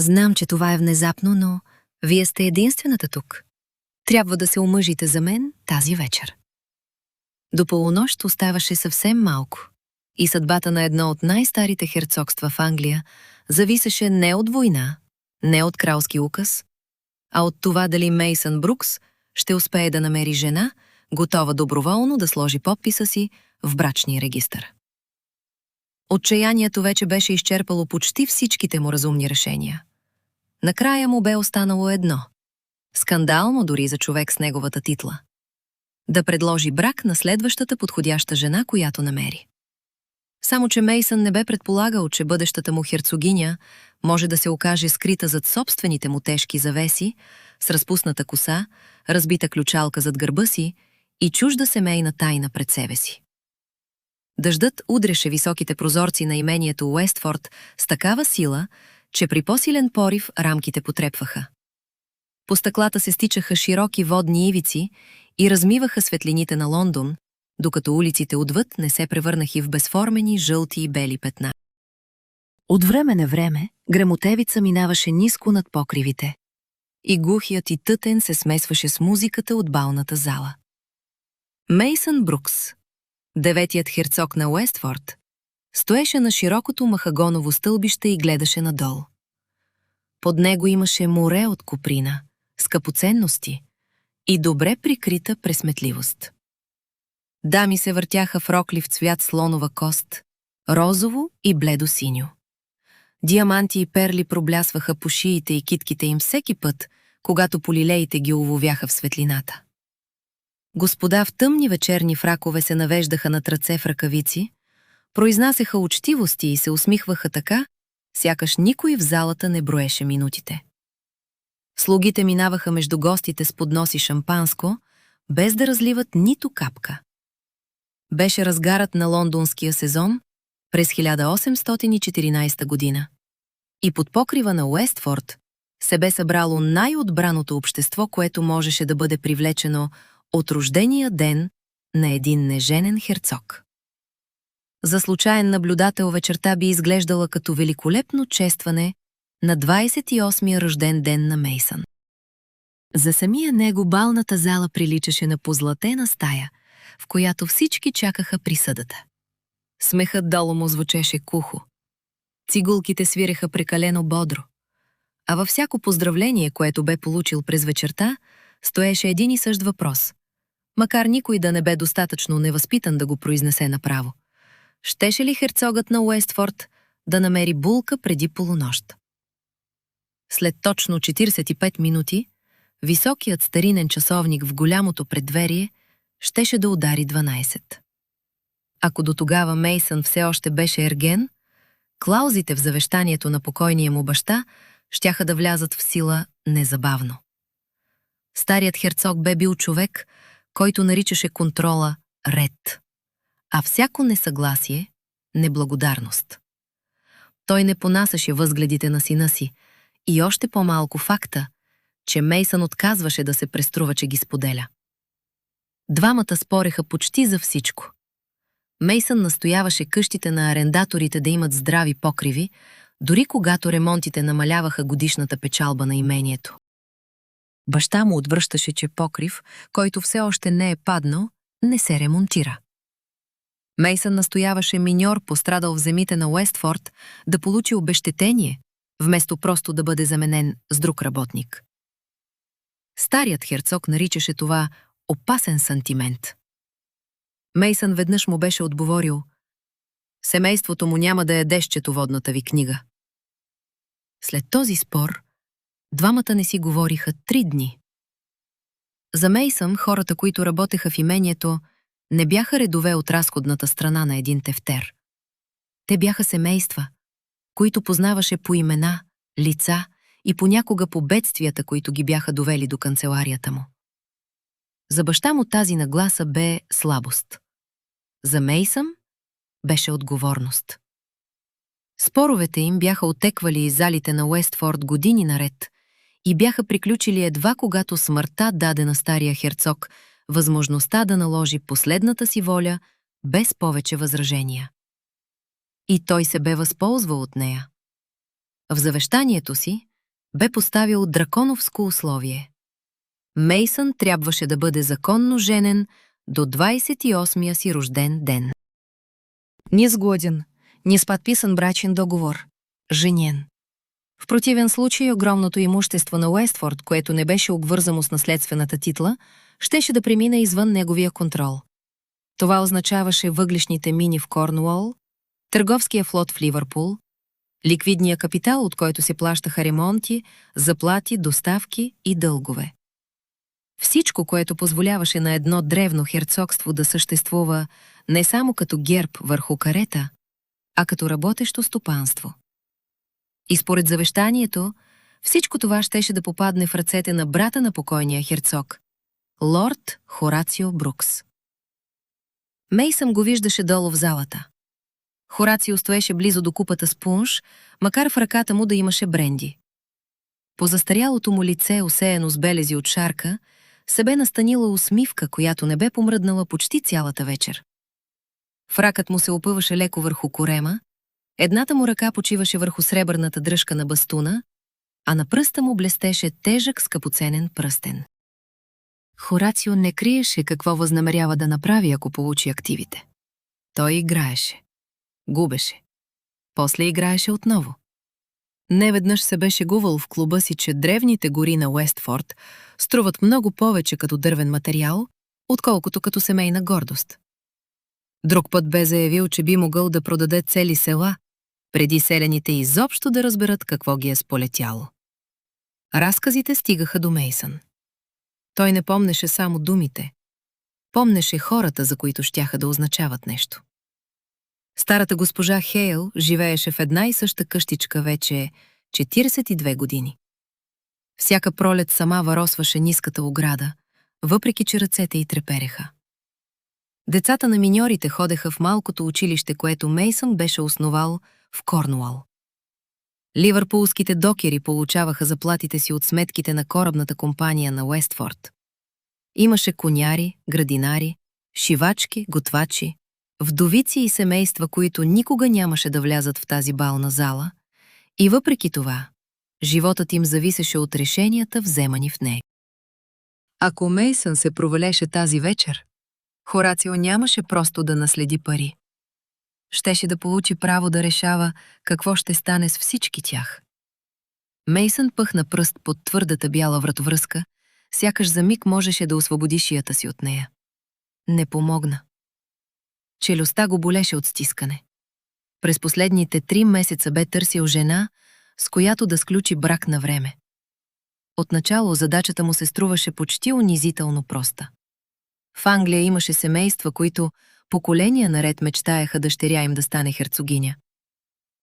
Знам, че това е внезапно, но вие сте единствената тук. Трябва да се омъжите за мен тази вечер. До полунощ оставаше съвсем малко и съдбата на едно от най-старите херцогства в Англия зависеше не от война, не от кралски указ, а от това дали Мейсън Брукс ще успее да намери жена, готова доброволно да сложи подписа си в брачния регистър. Отчаянието вече беше изчерпало почти всичките му разумни решения. Накрая му бе останало едно – скандално дори за човек с неговата титла – да предложи брак на следващата подходяща жена, която намери. Само че Мейсън не бе предполагал, че бъдещата му херцогиня може да се окаже скрита зад собствените му тежки завеси, с разпусната коса, разбита ключалка зад гърба си и чужда семейна тайна пред себе си. Дъждът удреше високите прозорци на имението Уестфорд с такава сила, че при по-силен порив рамките потрепваха. По стъклата се стичаха широки водни ивици и размиваха светлините на Лондон, докато улиците отвъд не се превърнахи в безформени жълти и бели петна. От време на време гръмотевица минаваше ниско над покривите и глухият и тътен се смесваше с музиката от балната зала. Мейсън Брукс, деветият херцог на Уестфорд, стоеше на широкото махагоново стълбище и гледаше надолу. Под него имаше море от куприна, скъпоценности и добре прикрита пресметливост. Дами се въртяха в роклив цвят слонова кост, розово и бледо-синьо. Диаманти и перли проблясваха по шиите и китките им всеки път, когато полилеите ги уловяха в светлината. Господа в тъмни вечерни фракове се навеждаха на ръце в ръкавици, произнасяха учтивости и се усмихваха така, сякаш никой в залата не броеше минутите. Слугите минаваха между гостите с подноси шампанско, без да разливат нито капка. Беше разгарът на лондонския сезон през 1814 година. И под покрива на Уестфорд се бе събрало най-отбраното общество, което можеше да бъде привлечено от рождения ден на един неженен херцог. За случаен наблюдател вечерта би изглеждала като великолепно честване на 28-я рожден ден на Мейсън. За самия него балната зала приличаше на позлатена стая, в която всички чакаха присъдата. Смехът долу му звучеше кухо. Цигулките свиреха прекалено бодро. А във всяко поздравление, което бе получил през вечерта, стоеше един и същ въпрос. Макар никой да не бе достатъчно невъзпитан да го произнесе направо. Щеше ли херцогът на Уестфорд да намери булка преди полунощ? След точно 45 минути, високият старинен часовник в голямото преддверие щеше да удари 12. Ако до тогава Мейсън все още беше ерген, клаузите в завещанието на покойния му баща щяха да влязат в сила незабавно. Старият херцог бе бил човек, който наричаше контрола ред, а всяко несъгласие – неблагодарност. Той не понасяше възгледите на сина си и още по-малко факта, че Мейсън отказваше да се преструва, че ги споделя. Двамата спореха почти за всичко. Мейсън настояваше къщите на арендаторите да имат здрави покриви, дори когато ремонтите намаляваха годишната печалба на имението. Баща му отвръщаше, че покрив, който все още не е паднал, не се ремонтира. Мейсън настояваше миньор, пострадал в земите на Уестфорд, да получи обезщетение, вместо просто да бъде заменен с друг работник. Старият херцог наричаше това опасен сантимент. Мейсън веднъж му беше отговорил: семейството му няма да яде счетоводната ви книга. След този спор, двамата не си говориха 3 дни. За Мейсън хората, които работеха в имението, не бяха редове от разходната страна на един тефтер. Те бяха семейства, които познаваше по имена, лица и понякога по бедствията, които ги бяха довели до канцеларията му. За баща му тази нагласа бе слабост. За Мейсън беше отговорност. Споровете им бяха отеквали из залите на Уестфорд години наред и бяха приключили едва когато смъртта даде на стария херцог възможността да наложи последната си воля без повече възражения. И той се бе възползвал от нея. В завещанието си бе поставил драконовско условие. Мейсън трябваше да бъде законно женен до 28-я си рожден ден. Несгоден, не подписан брачен договор. Женен. В противен случай огромното имущество на Уестфорд, което не беше обвързано с наследствената титла, щеше да премине извън неговия контрол. Това означаваше въглищните мини в Корнуол, търговския флот в Ливърпул, ликвидния капитал, от който се плащаха ремонти, заплати, доставки и дългове. Всичко, което позволяваше на едно древно херцогство да съществува не само като герб върху карета, а като работещо стопанство. И според завещанието, всичко това щеше да попадне в ръцете на брата на покойния херцог, лорд Хорацио Брукс. Мейсън го виждаше долу в залата. Хорацио стоеше близо до купата с пунш, макар в ръката му да имаше бренди. По застарялото му лице, усеяно с белези от шарка, се бе настанила усмивка, която не бе помръднала почти цялата вечер. Фракът му се опъваше леко върху корема, едната му ръка почиваше върху сребърната дръжка на бастуна, а на пръста му блестеше тежък скъпоценен пръстен. Хорацио не криеше какво възнамерява да направи, ако получи активите. Той играеше. Губеше. После играеше отново. Неведнъж се беше гувал в клуба си, че древните гори на Уестфорд струват много повече като дървен материал, отколкото като семейна гордост. Друг път бе заявил, че би могъл да продаде цели села, преди селяните изобщо да разберат какво ги е сполетяло. Разказите стигаха до Мейсън. Той не помнеше само думите. Помнеше хората, за които щяха да означават нещо. Старата госпожа Хейл живееше в една и съща къщичка вече 42 години. Всяка пролет сама варосваше ниската ограда, въпреки че ръцете й трепереха. Децата на миньорите ходеха в малкото училище, което Мейсън беше основал в Корнуол. Ливърпулските докери получаваха заплатите си от сметките на корабната компания на Уестфорд. Имаше коняри, градинари, шивачки, готвачи, вдовици и семейства, които никога нямаше да влязат в тази бална зала, и въпреки това, животът им зависеше от решенията, вземани в нея. Ако Мейсън се провалеше тази вечер, Хорацио нямаше просто да наследи пари. Щеше да получи право да решава какво ще стане с всички тях. Мейсън пъхна пръст под твърдата бяла вратовръзка, сякаш за миг можеше да освободи шията си от нея. Не помогна. Челюстта го болеше от стискане. През последните 3 месеца бе търсил жена, с която да сключи брак на време. Отначало задачата му се струваше почти унизително проста. В Англия имаше семейства, които поколения наред мечтаеха дъщеря им да стане херцогиня.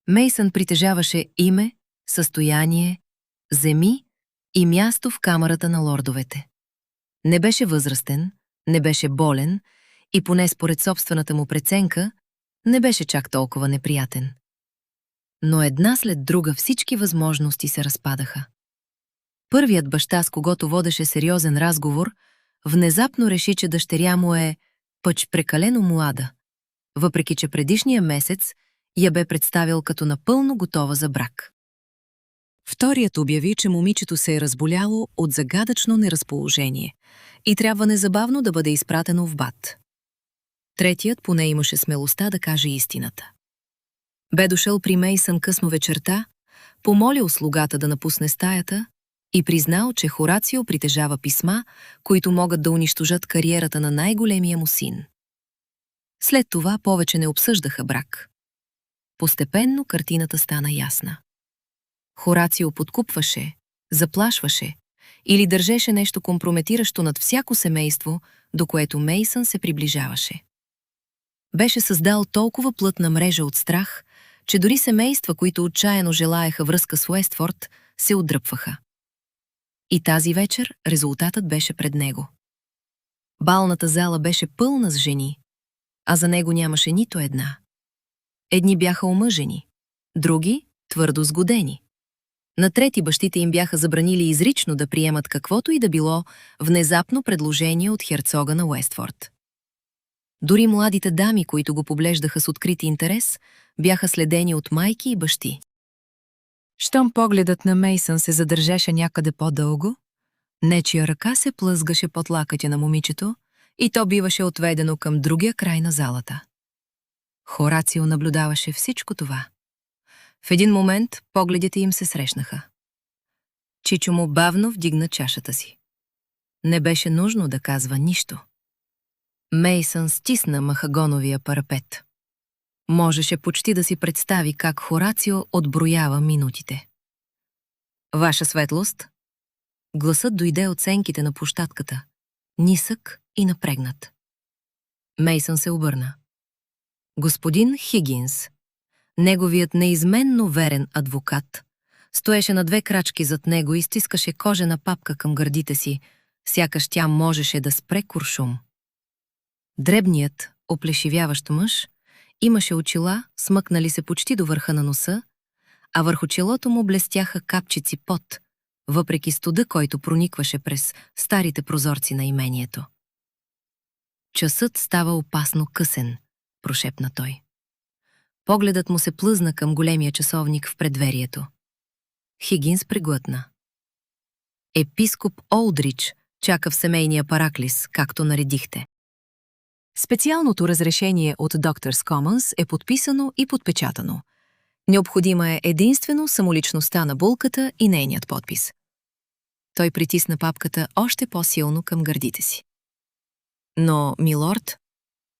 Мейсън притежаваше име, състояние, земи и място в камарата на лордовете. Не беше възрастен, не беше болен и поне според собствената му преценка, не беше чак толкова неприятен. Но една след друга всички възможности се разпадаха. Първият баща, с когото водеше сериозен разговор, внезапно реши, че дъщеря му е пъч прекалено млада, въпреки че предишния месец я бе представил като напълно готова за брак. Вторият обяви, че момичето се е разболяло от загадъчно неразположение и трябва незабавно да бъде изпратено в БАТ. Третият поне имаше смелостта да каже истината. Бе дошъл при Мейсън късно вечерта, помолил слугата да напусне стаята и признал, че Хорацио притежава писма, които могат да унищожат кариерата на най-големия му син. След това повече не обсъждаха брак. Постепенно картината стана ясна. Хорацио подкупваше, заплашваше или държеше нещо компрометиращо над всяко семейство, до което Мейсън се приближаваше. Беше създал толкова плътна мрежа от страх, че дори семейства, които отчаяно желаеха връзка с Уестфорд, се отдръпваха. И тази вечер резултатът беше пред него. Балната зала беше пълна с жени, а за него нямаше нито една. Едни бяха омъжени, други – твърдо сгодени. На трети бащите им бяха забранили изрично да приемат каквото и да било внезапно предложение от херцога на Уестфорд. Дори младите дами, които го поглеждаха с открит интерес, бяха следени от майки и бащи. Щом погледът на Мейсън се задържеше някъде по-дълго, нечия ръка се плъзгаше под лакътя на момичето и то биваше отведено към другия край на залата. Хорацио наблюдаваше всичко това. В един момент погледите им се срещнаха. Чичо му бавно вдигна чашата си. Не беше нужно да казва нищо. Мейсън стисна махагоновия парапет. Можеше почти да си представи как Хорацио отброява минутите. Ваша светлост? Гласът дойде от сенките на площадката, нисък и напрегнат. Мейсън се обърна. Господин Хигинс, неговият неизменно верен адвокат, стоеше на 2 крачки зад него и стискаше кожена папка към гърдите си, сякаш тя можеше да спре куршум. Дребният, оплешивяващ мъж имаше очила, смъкнали се почти до върха на носа, а върху челото му блестяха капчици пот, въпреки студа, който проникваше през старите прозорци на имението. Часът става опасно късен, прошепна той. Погледът му се плъзна към големия часовник в предверието. Хигинс преглътна. Епископ Олдрич чака в семейния параклис, както наредихте. Специалното разрешение от Doctors Commons е подписано и подпечатано. Необходима е единствено самоличността на булката и нейният подпис. Той притисна папката още по-силно към гърдите си. Но, милорд,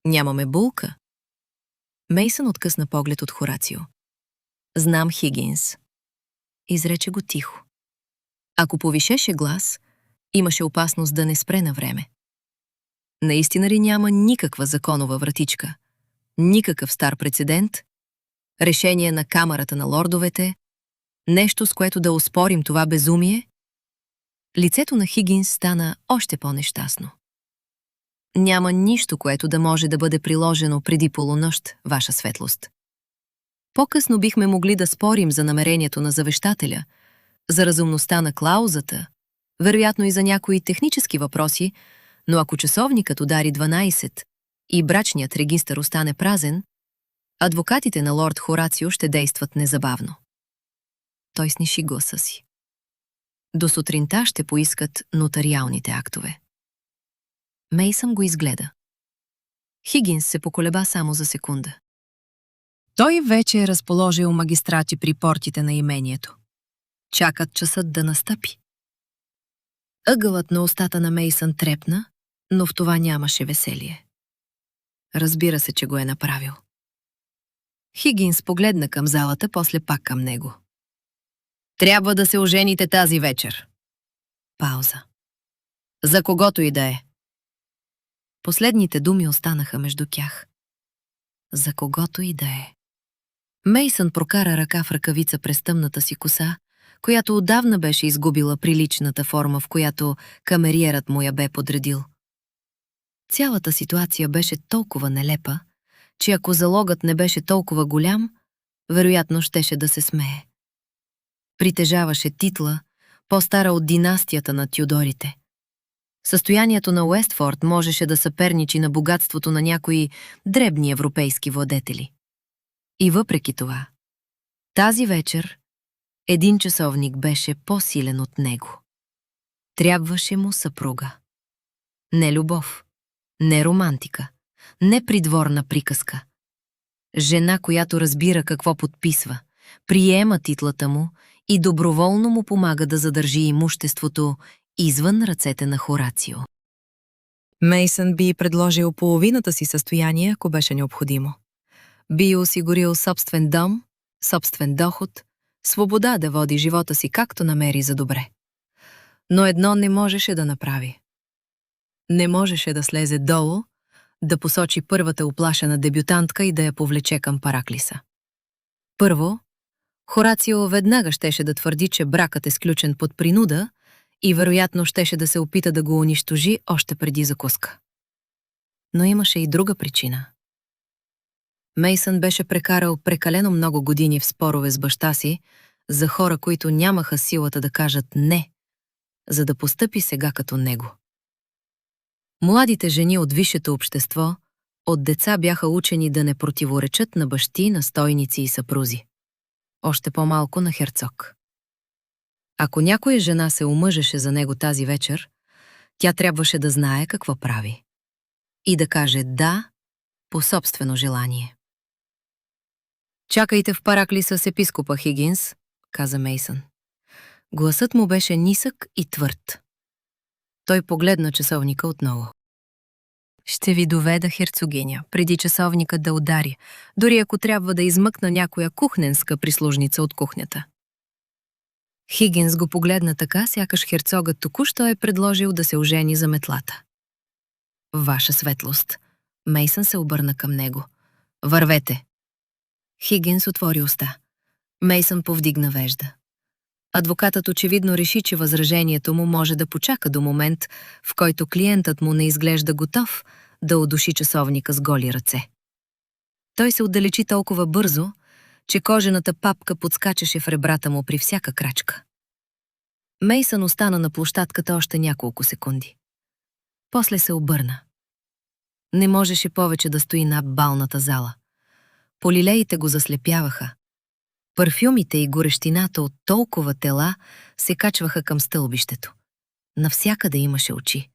нямаме булка. Мейсън откъсна поглед от Хорацио. Знам, Хигинс. Изрече го тихо. Ако повишеше глас, имаше опасност да не спре на време. Наистина ли няма никаква законова вратичка, никакъв стар прецедент, решение на камарата на лордовете, нещо, с което да оспорим това безумие? Лицето на Хигинс стана още по-нещастно. Няма нищо, което да може да бъде приложено преди полунощ, ваша светлост. По-късно бихме могли да спорим за намерението на завещателя, за разумността на клаузата, вероятно и за някои технически въпроси, но ако часовникът удари 12 и брачният регистър остане празен, адвокатите на лорд Хорацио ще действат незабавно. Той сниши гласа си. До сутринта ще поискат нотариалните актове. Мейсън го изгледа. Хигинс се поколеба само за секунда. Той вече е разположил магистрати при портите на имението. Чакат часът да настъпи. Ъгълът на устата на Мейсън трепна, но в това нямаше веселие. Разбира се, че го е направил. Хигинс погледна към залата, после пак към него. Трябва да се ожените тази вечер. Пауза. За когото и да е. Последните думи останаха между тях. За когото и да е. Мейсън прокара ръка в ръкавица през тъмната си коса, която отдавна беше изгубила приличната форма, в която камериерът му я бе подредил. Цялата ситуация беше толкова нелепа, че ако залогът не беше толкова голям, вероятно щеше да се смее. Притежаваше титла, по-стара от династията на Тюдорите. Състоянието на Уестфорд можеше да съперничи на богатството на някои дребни европейски владетели. И въпреки това, тази вечер един часовник беше по-силен от него. Трябваше му съпруга. Не любов, не романтика, не придворна приказка. Жена, която разбира какво подписва, приема титлата му и доброволно му помага да задържи имуществото извън ръцете на Хорацио. Мейсън би предложил половината си състояние, ако беше необходимо. Би осигурил собствен дом, собствен доход, свобода да води живота си както намери за добре. Но едно не можеше да направи. Не можеше да слезе долу, да посочи първата уплашена дебютантка и да я повлече към параклиса. Първо, Хорацио веднага щеше да твърди, че бракът е сключен под принуда и вероятно щеше да се опита да го унищожи още преди закуска. Но имаше и друга причина. Мейсън беше прекарал прекалено много години в спорове с баща си за хора, които нямаха силата да кажат «не», за да постъпи сега като него. Младите жени от висшето общество от деца бяха учени да не противоречат на бащи, настойници и съпрузи. още по-малко на херцог. Ако някоя жена се омъжеше за него тази вечер, тя трябваше да знае какво прави. И да каже «да» по собствено желание. «Чакайте в параклиса с епископа Хигинс», каза Мейсън. Гласът му беше нисък и твърд. Той погледна часовника отново. «Ще ви доведа, херцогиня, преди часовникът да удари, дори ако трябва да измъкна някоя кухненска прислужница от кухнята». Хигинс го погледна така, сякаш херцогът току-що е предложил да се ожени за метлата. «Ваша светлост», Мейсън се обърна към него. «Вървете!» Хигинс отвори уста. Мейсън повдигна вежда. Адвокатът очевидно реши, че възражението му може да почака до момент, в който клиентът му не изглежда готов да удуши часовника с голи ръце. Той се отдалечи толкова бързо, че кожената папка подскачаше в ребрата му при всяка крачка. Мейсън остана на площадката още няколко секунди. После се обърна. Не можеше повече да стои над балната зала. Полилеите го заслепяваха. Парфюмите и горещината от толкова тела се качваха към стълбището. Навсякъде имаше очи.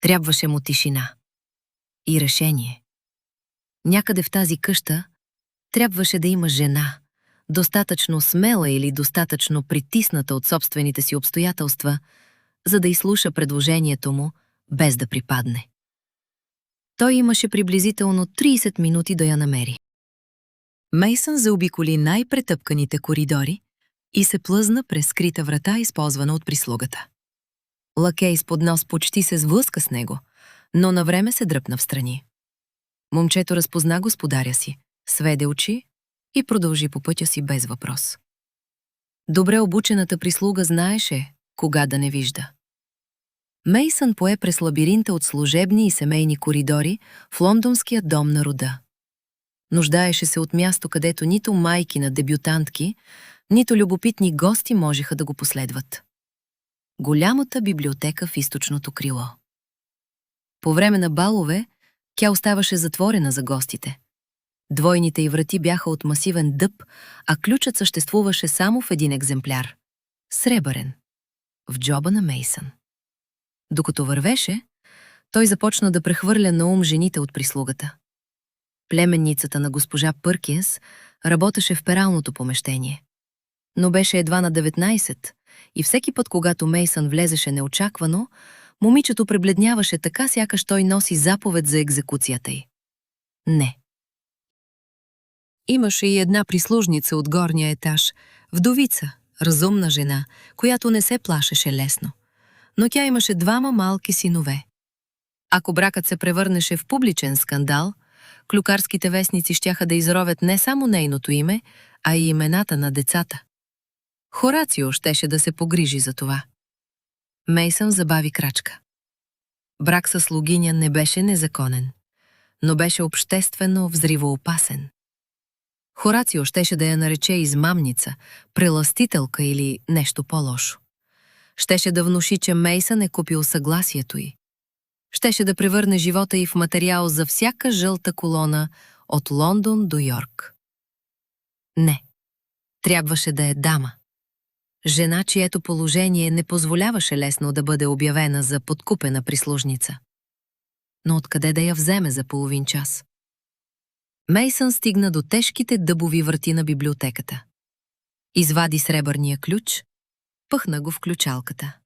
Трябваше му тишина. И решение. Някъде в тази къща трябваше да има жена, достатъчно смела или достатъчно притисната от собствените си обстоятелства, за да изслуша предложението му, без да припадне. Той имаше приблизително 30 минути да я намери. Мейсън заобиколи най-претъпканите коридори и се плъзна през скрита врата, използвана от прислугата. Лакей с поднос почти се сблъска с него, но навреме се дръпна встрани. Момчето разпозна господаря си, сведе очи и продължи по пътя си без въпрос. Добре обучената прислуга знаеше кога да не вижда. Мейсън пое през лабиринта от служебни и семейни коридори в лондонския дом на рода. Нуждаеше се от място, където нито майки на дебютантки, нито любопитни гости можеха да го последват. Голямата библиотека в източното крило. По време на балове тя оставаше затворена за гостите. Двойните й врати бяха от масивен дъб, а ключът съществуваше само в един екземпляр – сребърен, в джоба на Мейсън. Докато вървеше, той започна да прехвърля на ум жените от прислугата. Племенницата на госпожа Пъркинс работеше в пералното помещение. Но беше едва на 19 и всеки път, когато Мейсън влезеше неочаквано, момичето пребледняваше така, сякаш той носи заповед за екзекуцията й. Не. Имаше и една прислужница от горния етаж, вдовица, разумна жена, която не се плашеше лесно. Но тя имаше двама малки синове. Ако бракът се превърнеше в публичен скандал, клюкарските вестници щяха да изровят не само нейното име, а и имената на децата. Хорацио щеше да се погрижи за това. Мейсън забави крачка. Брак със слугиня не беше незаконен, но беше обществено взривоопасен. Хорацио щеше да я нарече измамница, прелъстителка или нещо по-лошо. Щеше да внуши, че Мейсън е купил съгласието й. Щеше да превърне живота й в материал за всяка жълта колона от Лондон до Йорк. Не. Трябваше да е дама. Жена, чието положение не позволяваше лесно да бъде обявена за подкупена прислужница. Но откъде да я вземе за половин час? Мейсън стигна до тежките дъбови врати на библиотеката. Извади сребърния ключ, пъхна го в ключалката.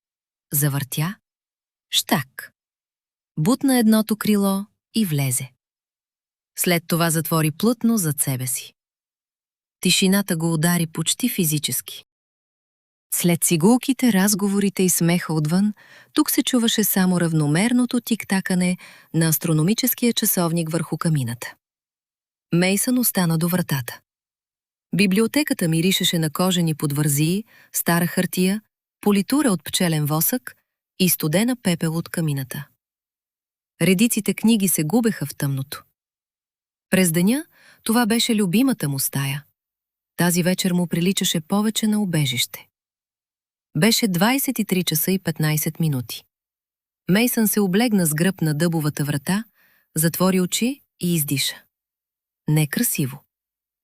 Завъртя. Щак. Бутна едното крило и влезе. След това затвори плътно зад себе си. Тишината го удари почти физически. След цигулките, разговорите и смеха отвън, тук се чуваше само равномерното тиктакане на астрономическия часовник върху камината. Мейсън остана до вратата. Библиотеката миришеше на кожени подвързии, стара хартия, политура от пчелен восък и студена пепел от камината. Редиците книги се губеха в тъмното. През деня това беше любимата му стая. Тази вечер му приличаше повече на убежище. Беше 23 часа и 15 минути. Мейсън се облегна с гръб на дъбовата врата, затвори очи и издиша. Не красиво,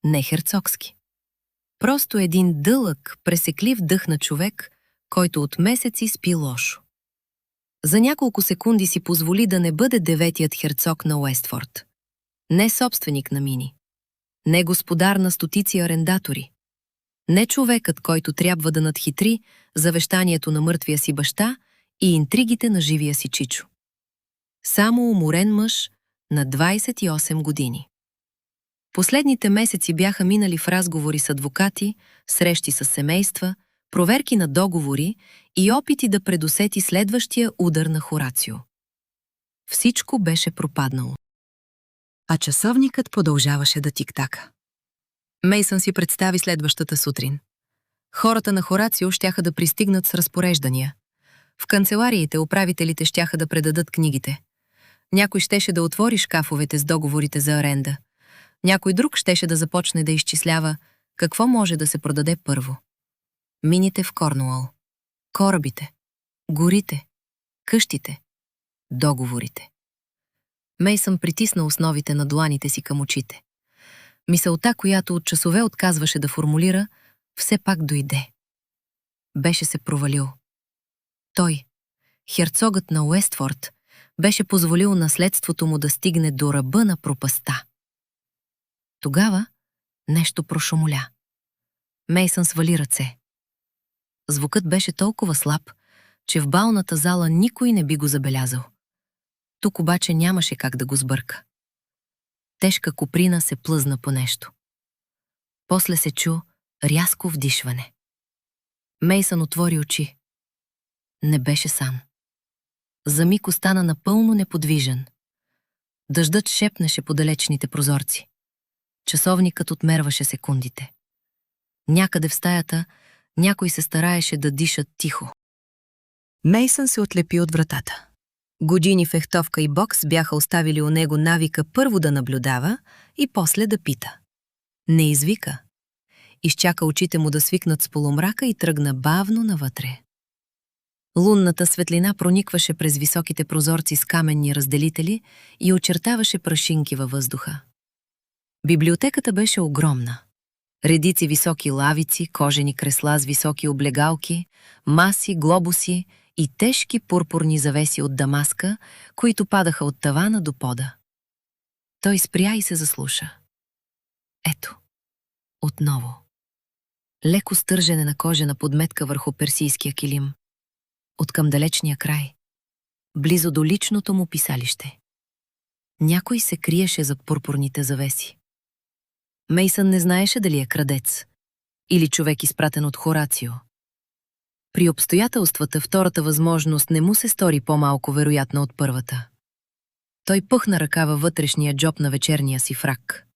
не херцогски. Просто един дълъг, пресеклив дъх на човек, който от месеци спи лошо. За няколко секунди си позволи да не бъде деветият херцог на Уестфорд. Не собственик на мини. Не господар на стотици арендатори. Не човекът, който трябва да надхитри завещанието на мъртвия си баща и интригите на живия си чичо. Само уморен мъж на 28 години. Последните месеци бяха минали в разговори с адвокати, срещи с семейства, проверки на договори и опити да предусети следващия удар на Хорацио. Всичко беше пропаднало. А часовникът продължаваше да тиктака. Мейсън си представи следващата сутрин. Хората на Хорацио щяха да пристигнат с разпореждания. В канцелариите управителите щяха да предадат книгите. Някой щеше да отвори шкафовете с договорите за аренда. Някой друг щеше да започне да изчислява какво може да се продаде първо. Мините в Корнуол, корабите, горите, къщите, договорите. Мейсън притисна основите на дланите си към очите. Мисълта, която от часове отказваше да формулира, все пак дойде. Беше се провалил. Той, херцогът на Уестфорд, беше позволил наследството му да стигне до ръба на пропаста. Тогава нещо прошумоля. Мейсън свали ръце. Звукът беше толкова слаб, че в балната зала никой не би го забелязал. Тук обаче нямаше как да го сбърка. Тежка коприна се плъзна по нещо. После се чу рязко вдишване. Мейсън отвори очи. Не беше сам. За миг остана напълно неподвижен. Дъждът шепнеше по далечните прозорци. Часовникът отмерваше секундите. Някъде в стаята някой се стараеше да диша тихо. Мейсън се отлепи от вратата. Години фехтовка и бокс бяха оставили у него навика първо да наблюдава и после да пита. Не извика. Изчака очите му да свикнат с полумрака и тръгна бавно навътре. Лунната светлина проникваше през високите прозорци с каменни разделители и очертаваше прашинки във въздуха. Библиотеката беше огромна. Редици високи лавици, кожени кресла с високи облегалки, маси, глобуси и тежки пурпурни завеси от дамаска, които падаха от тавана до пода. Той спря и се заслуша. Ето, отново. Леко стържене на кожена подметка върху персийския килим. Откъм далечния край, близо до личното му писалище. Някой се криеше зад пурпурните завеси. Мейсън не знаеше дали е крадец или човек изпратен от Хорацио. При обстоятелствата втората възможност не му се стори по-малко вероятна от първата. Той пъхна ръка във вътрешния джоб на вечерния си фрак.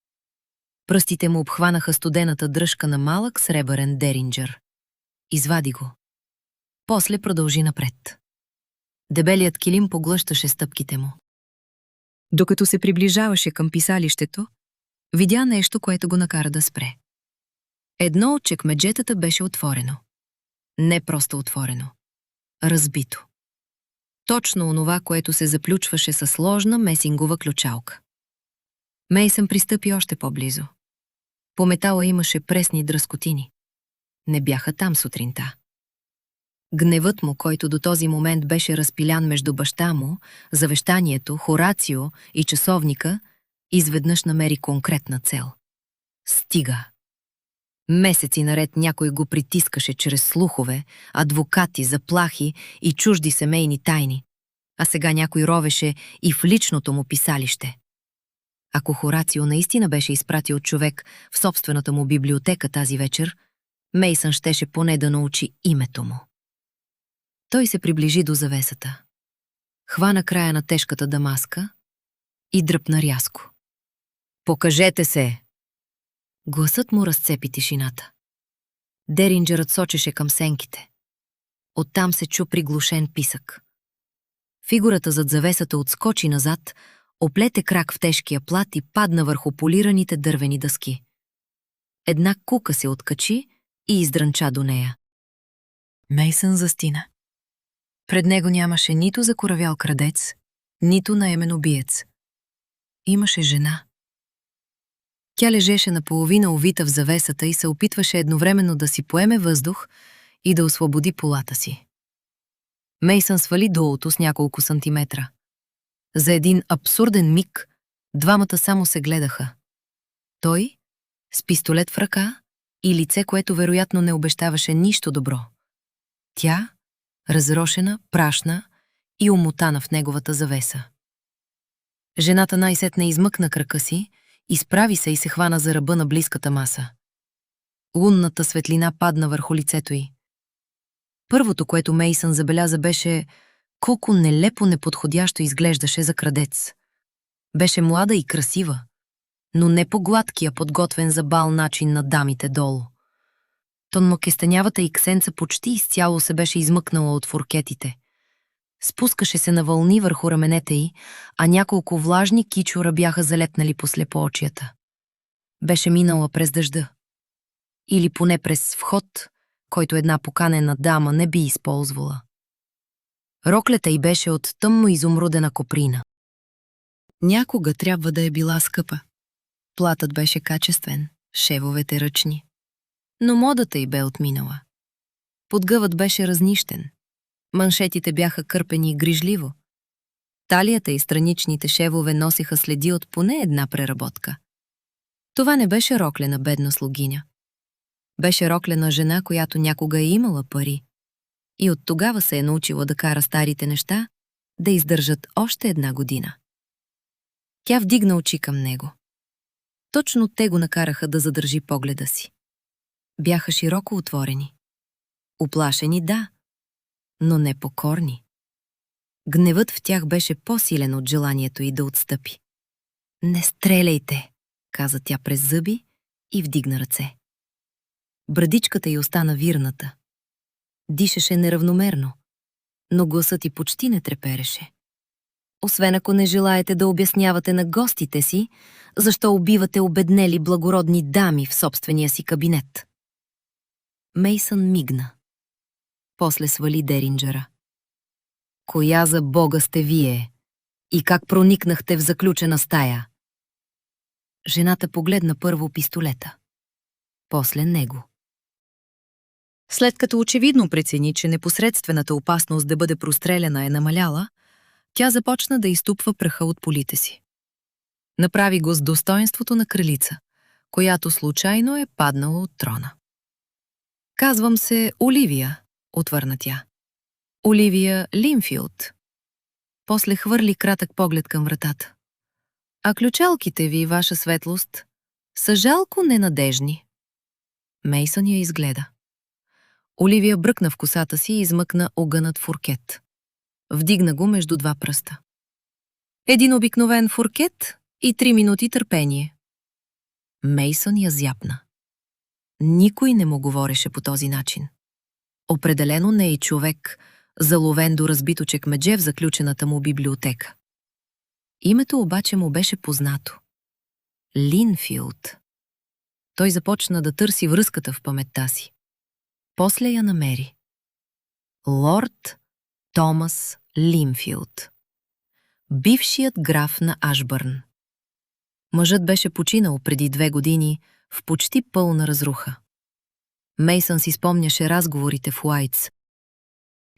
Пръстите му обхванаха студената дръжка на малък сребърен деринджер. Извади го. После продължи напред. Дебелият килим поглъщаше стъпките му. Докато се приближаваше към писалището, видя нещо, което го накара да спре. Едно от чекмеджетата беше отворено. Не просто отворено. Разбито. Точно онова, което се заключваше със сложна месингова ключалка. Мейсън пристъпи още по-близо. По метала имаше пресни дръскотини. Не бяха там сутринта. Гневът му, който до този момент беше разпилян между баща му, завещанието, Хорацио и часовника, изведнъж намери конкретна цел. Стига! Месеци наред някой го притискаше чрез слухове, адвокати, заплахи и чужди семейни тайни, а сега някой ровеше и в личното му писалище. Ако Хорацио наистина беше изпратил човек в собствената му библиотека тази вечер, Мейсън щеше поне да научи името му. Той се приближи до завесата. Хвана края на тежката дамаска и дръпна рязко. «Покажете се!» Гласът му разцепи тишината. Деринджерът сочеше към сенките. Оттам се чу приглушен писък. Фигурата зад завесата отскочи назад, оплете крак в тежкия плат и падна върху полираните дървени дъски. Една кука се откачи и издрънча до нея. Мейсън застина. Пред него нямаше нито закоравял крадец, нито наемен убиец. Имаше жена. Тя лежеше наполовина увита в завесата и се опитваше едновременно да си поеме въздух и да освободи полата си. Мейсън свали долото с няколко сантиметра. За един абсурден миг двамата само се гледаха. Той, с пистолет в ръка и лице, което вероятно не обещаваше нищо добро. Тя, разрошена, прашна и умотана в неговата завеса. Жената най-сетне измъкна крака си, изправи се и се хвана за ръба на близката маса. Лунната светлина падна върху лицето й. Първото, което Мейсън забеляза, беше колко нелепо неподходящо изглеждаше за крадец. Беше млада и красива, но не по гладкия, подготвен за бал начин на дамите долу. Тонмокестенявата й ксенца почти изцяло се беше измъкнала от фуркетите. Спускаше се на вълни върху раменете й, а няколко влажни кичура бяха залетнали по слепоочията. Беше минала през дъжда. Или поне през вход, който една поканена дама не би използвала. Роклята й беше от тъмно изумрудена коприна. Някога трябва да е била скъпа. Платът беше качествен, шевовете ръчни. Но модата й бе отминала. Подгъвът беше разнищен. Маншетите бяха кърпени грижливо. Талията и страничните шевове носиха следи от поне една преработка. Това не беше рокля на бедна слугиня. Беше рокля на жена, която някога е имала пари. И от тогава се е научила да кара старите неща да издържат още една година. Тя вдигна очи към него. Точно те го накараха да задържи погледа си. Бяха широко отворени. Уплашени, да, но не покорни. Гневът в тях беше по-силен от желанието й да отстъпи. «Не стреляйте!» каза тя през зъби и вдигна ръце. Брадичката й остана вирната. Дишаше неравномерно, но гласът й почти не трепереше. Освен ако не желаете да обяснявате на гостите си, защо убивате обеднели благородни дами в собствения си кабинет. Мейсън мигна. После свали Деринджера. Коя за Бога сте вие? И как проникнахте в заключена стая? Жената погледна първо пистолета. После него. След като очевидно прецени, че непосредствената опасност да бъде простреляна е намаляла, тя започна да изтупва праха от полите си. Направи го с достоинството на кралица, която случайно е паднала от трона. «Казвам се Оливия», отвърна тя. «Оливия Линфилд». После хвърли кратък поглед към вратата. «А ключалките ви, ваша светлост, са жалко ненадежни». Мейсън я изгледа. Оливия бръкна в косата си и измъкна огънат фуркет. Вдигна го между два пръста. Един обикновен фуркет и 3 минути търпение. Мейсън я зяпна. Никой не му говореше по този начин. Определено не е човек, заловен до разбито чекмедже в заключената му библиотека. Името обаче му беше познато. Линфилд. Той започна да търси връзката в паметта си. После я намери. Лорд Томас Линфилд. Бившият граф на Ашбърн. Мъжът беше починал преди 2 години в почти пълна разруха. Мейсън си спомняше разговорите в Уайтс.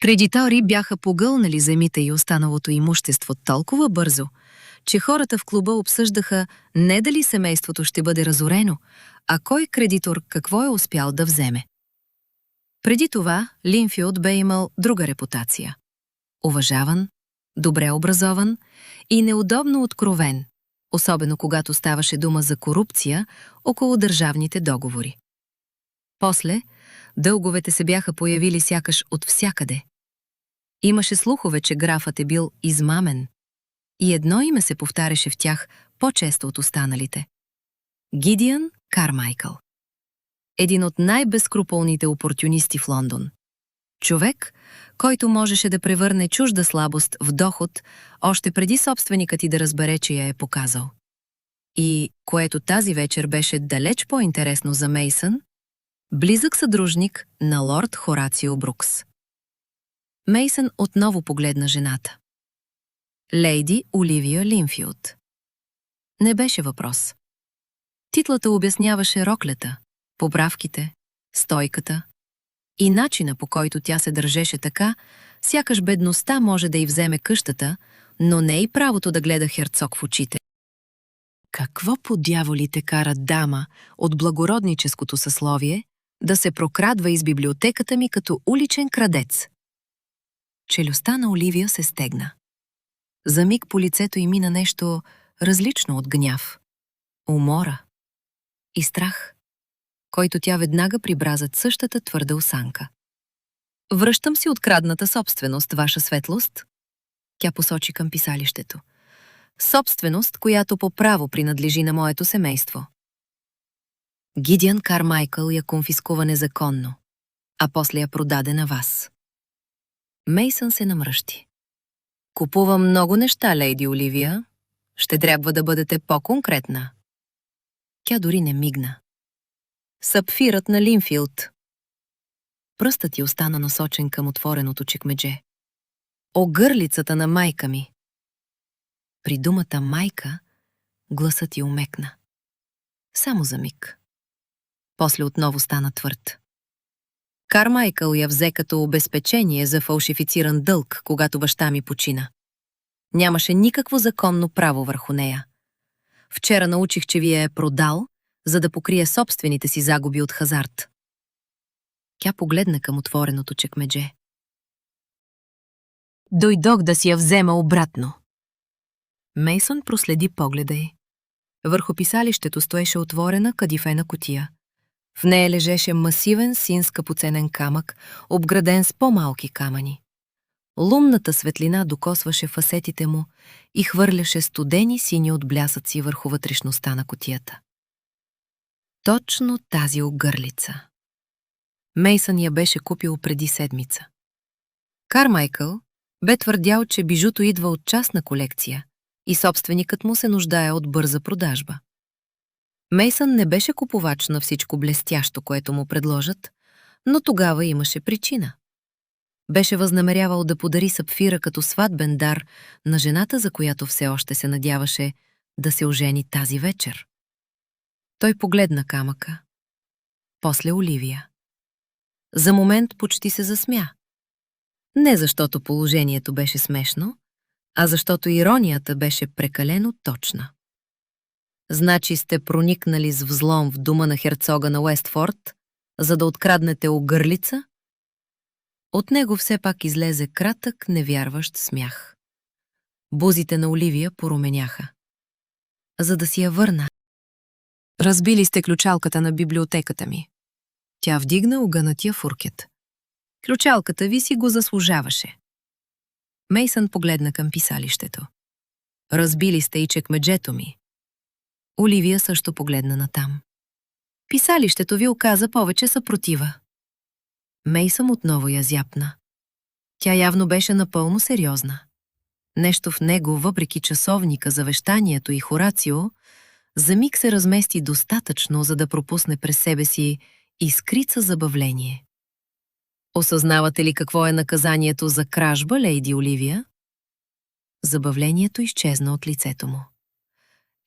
Кредитори бяха погълнали земите и останалото имущество толкова бързо, че хората в клуба обсъждаха не дали семейството ще бъде разорено, а кой кредитор какво е успял да вземе. Преди това Линфилд бе имал друга репутация. Уважаван, добре образован и неудобно откровен, особено когато ставаше дума за корупция около държавните договори. После, дълговете се бяха появили сякаш от всякъде. Имаше слухове, че графът е бил измамен. И едно име се повтаряше в тях по-често от останалите. Гидиън Кармайкъл. Един от най-безскрупулните опортюнисти в Лондон. Човек, който можеше да превърне чужда слабост в доход, още преди собственикът ти да разбере, че я е показал. И, което тази вечер беше далеч по-интересно за Мейсън, близък съдружник на лорд Хорацио Брукс. Мейсън отново погледна жената. Лейди Оливия Линфилд. Не беше въпрос. Титлата обясняваше роклята, поправките, стойката и начина, по който тя се държеше така, сякаш бедността може да й вземе къщата, но не и правото да гледа херцог в очите. Какво по дяволите кара дама от благородническото съсловие да се прокрадва из библиотеката ми като уличен крадец? Челюстта на Оливия се стегна. За миг по лицето й мина нещо различно от гняв, умора и страх, който тя веднага прибра зад същата твърда осанка. Връщам си открадната собственост, ваша светлост. Тя посочи към писалището. Собственост, която по право принадлежи на моето семейство. Гидиан Кармайкъл я конфискува незаконно, а после я продаде на вас. Мейсън се намръщи. Купувам много неща, лейди Оливия. Ще трябва да бъдете по-конкретна. Тя дори не мигна. Сапфирът на Линфилд. Пръстът й остана насочен към отвореното чекмедже. Огърлицата на майка ми. При думата майка гласът й умекна. Само за миг. После отново стана твърд. Кармайкъл я взе като обезпечение за фалшифициран дълг, когато баща ми почина. Нямаше никакво законно право върху нея. Вчера научих, че ви я е продал, за да покрие собствените си загуби от хазарт. Тя погледна към отвореното чекмедже. Дойдох да си я взема обратно. Мейсън проследи погледа й. Върху писалището стоеше отворена кадифена кутия. В нея лежеше масивен син скъпоценен камък, обграден с по-малки камъни. Лунната светлина докосваше фасетите му и хвърляше студени сини от блясъци върху вътрешността на кутията. Точно тази огърлица. Мейсън я беше купил преди седмица. Кармайкъл бе твърдял, че бижуто идва от частна колекция и собственикът му се нуждае от бърза продажба. Мейсън не беше купувач на всичко блестящо, което му предложат, но тогава имаше причина. Беше възнамерявал да подари сапфира като сватбен дар на жената, за която все още се надяваше да се ожени тази вечер. Той погледна камъка. После Оливия. За момент почти се засмя. Не защото положението беше смешно, а защото иронията беше прекалено точна. Значи сте проникнали с взлом в дома на херцога на Уестфорд, за да откраднете огърлица? От него все пак излезе кратък, невярващ смях. Бузите на Оливия поруменяха. За да си я върна. Разбили сте ключалката на библиотеката ми. Тя вдигна огънатия фуркет. Ключалката ви си го заслужаваше. Мейсън погледна към писалището. Разбили сте и чекмеджето ми. Оливия също погледна натам. Писалището ви оказа повече съпротива. Мейсън отново я зяпна. Тя явно беше напълно сериозна. Нещо в него, въпреки часовника, завещанието и Хорацио, за миг се размести достатъчно, за да пропусне през себе си искрица забавление. Осъзнавате ли какво е наказанието за кражба, лейди Оливия? Забавлението изчезна от лицето му.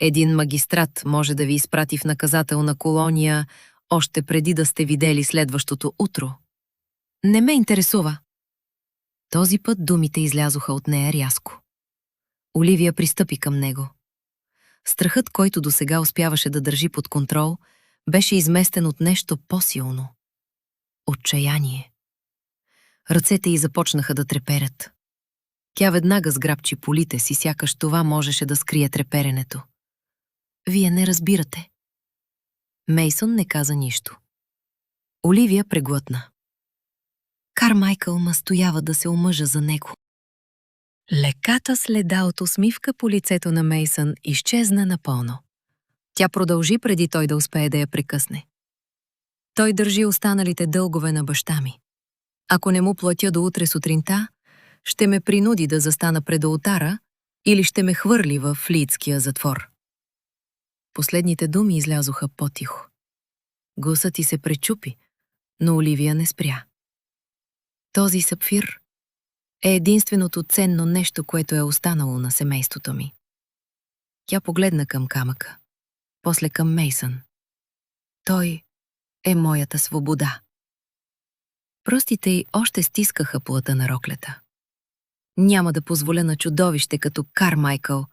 Един магистрат може да ви изпрати в наказателна колония още преди да сте видели следващото утро. Не ме интересува. Този път думите излязоха от нея рязко. Оливия пристъпи към него. Страхът, който досега успяваше да държи под контрол, беше изместен от нещо по-силно. Отчаяние. Ръцете й започнаха да треперят. Тя веднага сграбчи полите си, сякаш това можеше да скрие треперенето. Вие не разбирате. Мейсън не каза нищо. Оливия преглътна. Кармайкъл настоява да се омъжа за него. Леката следа от усмивка по лицето на Мейсън изчезна напълно. Тя продължи преди той да успее да я прекъсне. Той държи останалите дългове на баща ми. Ако не му платя до утре сутринта, ще ме принуди да застана пред олтара или ще ме хвърли в Лийдския затвор. Последните думи излязоха по-тихо. Гласът ти се пречупи, но Оливия не спря. Този сапфир е единственото ценно нещо, което е останало на семейството ми. Тя погледна към камъка. после към Мейсън. Той е моята свобода. Пръстите й още стискаха плътта на роклята. Няма да позволя на чудовище като Кармайкъл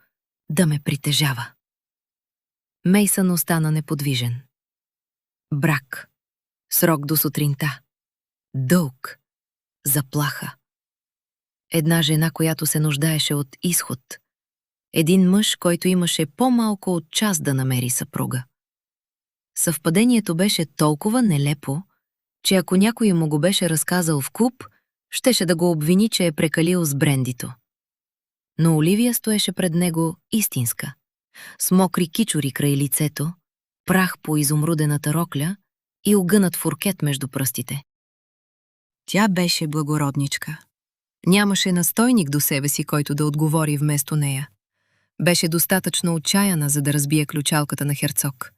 да ме притежава. Мейсън остана неподвижен. Брак. Срок до сутринта. Дълг. Заплаха. Една жена, която се нуждаеше от изход. Един мъж, който имаше по-малко от час да намери съпруга. Съвпадението беше толкова нелепо, че ако някой му го беше разказал в клуб, щеше да го обвини, че е прекалил с брендито. Но Оливия стоеше пред него истинска, с мокри кичури край лицето, прах по изумрудената рокля и огънат фуркет между пръстите. Тя беше благородничка. Нямаше настойник до себе си, който да отговори вместо нея. Беше достатъчно отчаяна, за да разбие ключалката на херцог.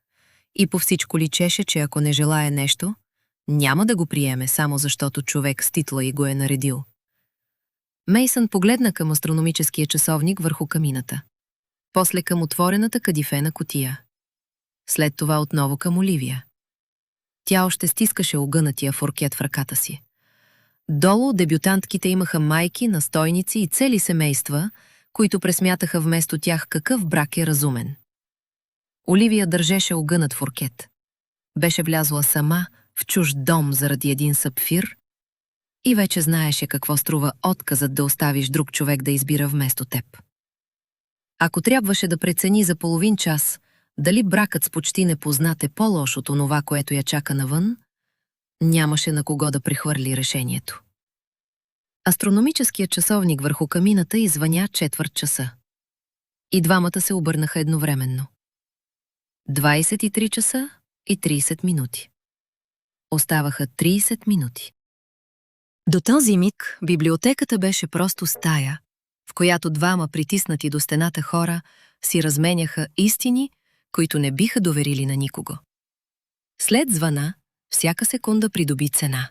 И по всичко личеше, че ако не желае нещо, няма да го приеме, само защото човек с титла й го е наредил. Мейсън погледна към астрономическия часовник върху камината. После към отворената кадифена кутия. След това отново към Оливия. Тя още стискаше огънатия фуркет в ръката си. Долу дебютантките имаха майки, настойници и цели семейства, които пресмятаха вместо тях какъв брак е разумен. Оливия държеше огънат фуркет. Беше влязла сама в чужд дом заради един сапфир и вече знаеше какво струва отказът да оставиш друг човек да избира вместо теб. Ако трябваше да прецени за половин час дали бракът с почти непознат е по-лош от онова, което я чака навън, нямаше на кого да прехвърли решението. Астрономическият часовник върху камината извъня 1/4. И двамата се обърнаха едновременно. 23 часа и 30 минути. Оставаха 30 минути. До този миг библиотеката беше просто стая, в която двама притиснати до стената хора си разменяха истини, които не биха доверили на никого. След звъна, всяка секунда придоби цена.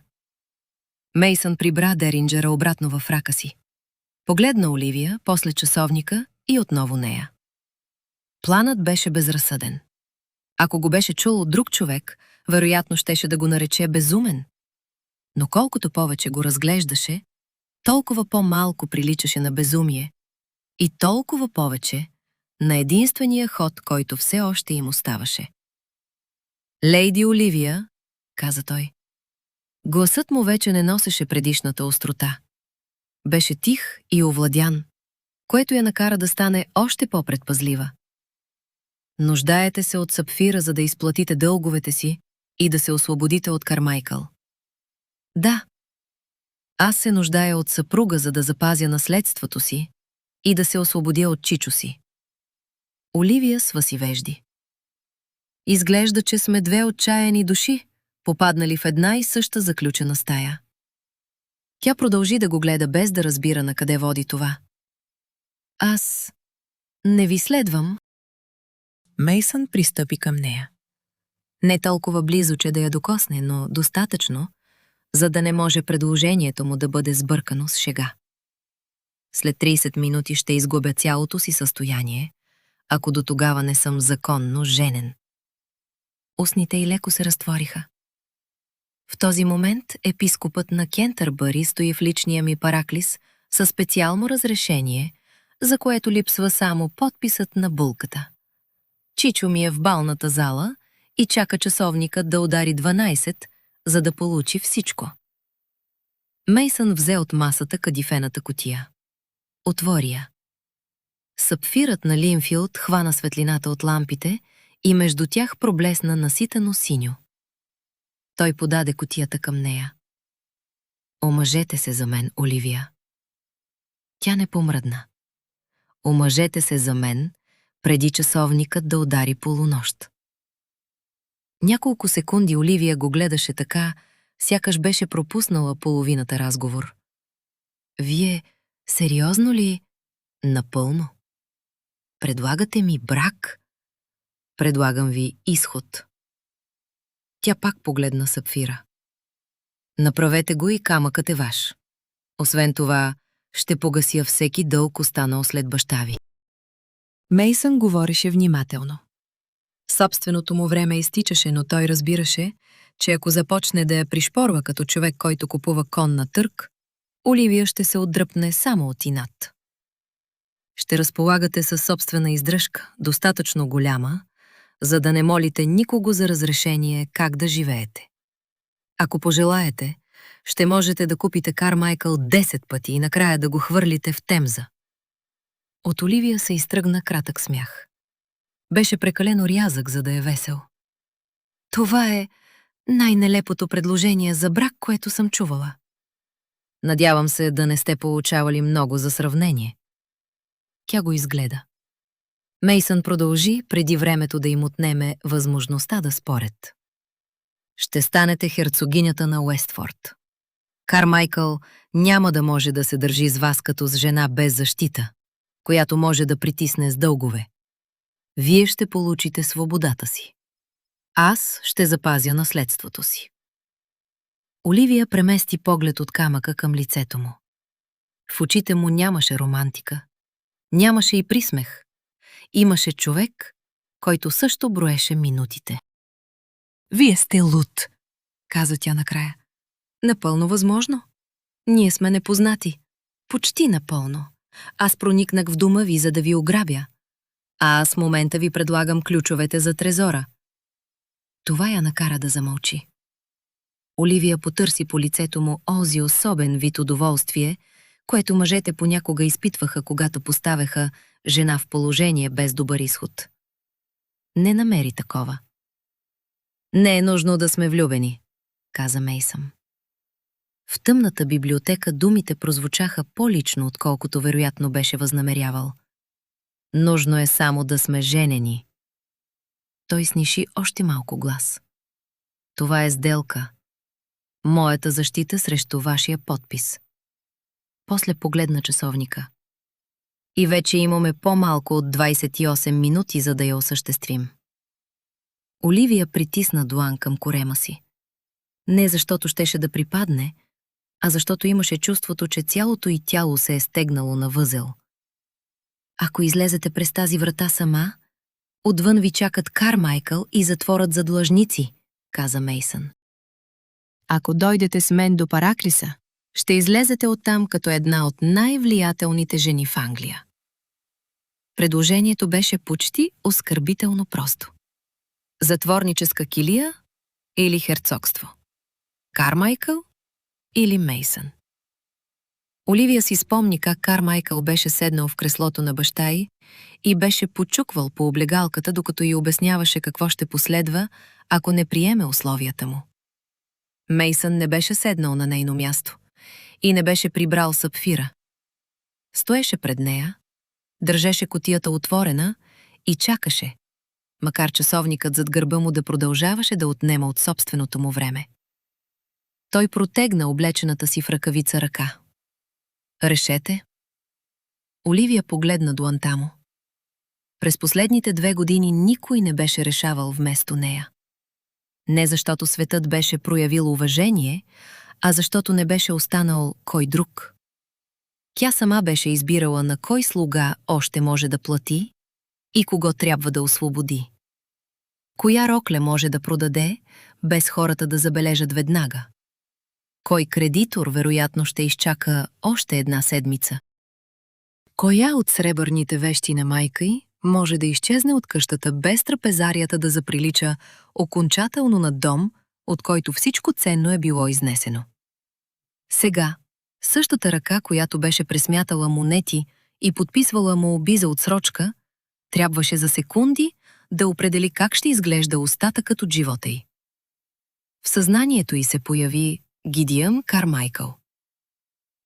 Мейсън прибра Деринджера обратно във рака си. Погледна Оливия, после часовника и отново нея. Планът беше безразсъден. Ако го беше чул от друг човек, вероятно щеше да го нарече безумен. Но колкото повече го разглеждаше, толкова по-малко приличаше на безумие и толкова повече на единствения ход, който все още им оставаше. «Лейди Оливия», каза той. Гласът му вече не носеше предишната острота. Беше тих и овладян, което я накара да стане още по-предпазлива. Нуждаете се от сапфира, за да изплатите дълговете си и да се освободите от Кармайкъл. Да, аз се нуждая от съпруга, за да запазя наследството си и да се освободя от чичо си. Оливия свъси вежди. Изглежда, че сме две отчаяни души, попаднали в една и съща заключена стая. Тя продължи да го гледа без да разбира на къде води това. Аз не ви следвам. Мейсън пристъпи към нея. Не толкова близо, че да я докосне, но достатъчно, за да не може предложението му да бъде сбъркано с шега. След 30 минути ще изгубя цялото си състояние, ако до тогава не съм законно женен. Устните й леко се разтвориха. В този момент епископът на Кентърбъри стои в личния ми параклис със специално разрешение, за което липсва само подписът на булката. Чичо ми е в балната зала и чака часовникът да удари 12, за да получи всичко. Мейсън взе от масата кадифената кутия. Отвори я. Сапфирът на Линфилд хвана светлината от лампите и между тях проблесна наситено синьо. Той подаде кутията към нея. Омъжете се за мен, Оливия. Тя не помръдна. Омъжете се за мен, преди часовникът да удари полунощ. Няколко секунди Оливия го гледаше така, сякаш беше пропуснала половината разговор. Вие сериозно ли? Напълно. Предлагате ми брак? Предлагам ви изход. Тя пак погледна сапфира. Направете го и камъкът е ваш. Освен това, ще погася всеки дълг, останал след баща ви. Мейсън говореше внимателно. Собственото му време изтичаше, но той разбираше, че ако започне да я пришпорва като човек, който купува кон на търг, Оливия ще се отдръпне само от инат. Ще разполагате със собствена издръжка, достатъчно голяма, за да не молите никого за разрешение как да живеете. Ако пожелаете, ще можете да купите Кармайкъл 10 пъти и накрая да го хвърлите в Темза. От Оливия се изтръгна кратък смях. Беше прекалено рязък, за да е весел. Това е най-нелепото предложение за брак, което съм чувала. Надявам се да не сте получавали много за сравнение. Тя го изгледа. Мейсън продължи, преди времето да им отнеме възможността да спорят. Ще станете херцогинята на Уестфорд. Кармайкъл няма да може да се държи с вас като с жена без защита, която може да притисне с дългове. Вие ще получите свободата си. Аз ще запазя наследството си. Оливия премести поглед от камъка към лицето му. В очите му нямаше романтика. Нямаше и присмех. Имаше човек, който също броеше минутите. Вие сте луд, каза тя накрая. Напълно възможно. Ние сме непознати. Почти напълно. Аз проникнах в дома ви, за да ви ограбя. А аз в момента ви предлагам ключовете за трезора. Това я накара да замълчи. Оливия потърси по лицето му онзи особен вид удоволствие, което мъжете понякога изпитваха, когато поставяха жена в положение без добър изход. Не намери такова. Не е нужно да сме влюбени, каза Мейсън. В тъмната библиотека думите прозвучаха по-лично, отколкото вероятно беше възнамерявал. Нужно е само да сме женени. Той сниши още малко глас. Това е сделка. Моята защита срещу вашия подпис. После погледна часовника. И вече имаме по-малко от 28 минути, за да я осъществим. Оливия притисна длан към корема си. Не защото щеше да припадне, а защото имаше чувството, че цялото й тяло се е стегнало на възел. Ако излезете през тази врата сама, отвън ви чакат Кармайкъл и затворът за длъжници, каза Мейсън. Ако дойдете с мен до Параклиса, ще излезете оттам като една от най-влиятелните жени в Англия. Предложението беше почти оскърбително просто. Затворническа килия или херцогство? Кармайкъл или Мейсън? Оливия си спомни как Кармайкъл беше седнал в креслото на баща й и беше почуквал по облегалката, докато й обясняваше какво ще последва, ако не приеме условията му. Мейсън не беше седнал на нейно място и не беше прибрал сапфира. Стоеше пред нея, държеше кутията отворена и чакаше, макар часовникът зад гърба му да продължаваше да отнема от собственото му време. Той протегна облечената си в ръкавица ръка. Решете. Оливия погледна дланта му. През последните 2 години никой не беше решавал вместо нея. Не защото светът беше проявил уважение, а защото не беше останал кой друг. Тя сама беше избирала на кой слуга още може да плати и кого трябва да освободи. Коя рокля може да продаде, без хората да забележат веднага? Кой кредитор вероятно ще изчака още 1 седмица? Коя от сребърните вещи на майка й може да изчезне от къщата без трапезарията да заприлича окончателно на дом, от който всичко ценно е било изнесено? Сега, същата ръка, която беше пресмятала монети и подписвала молби за отсрочка, трябваше за секунди да определи как ще изглежда остатъкът от живота й. В съзнанието й се появи Гидиън Кармайкъл.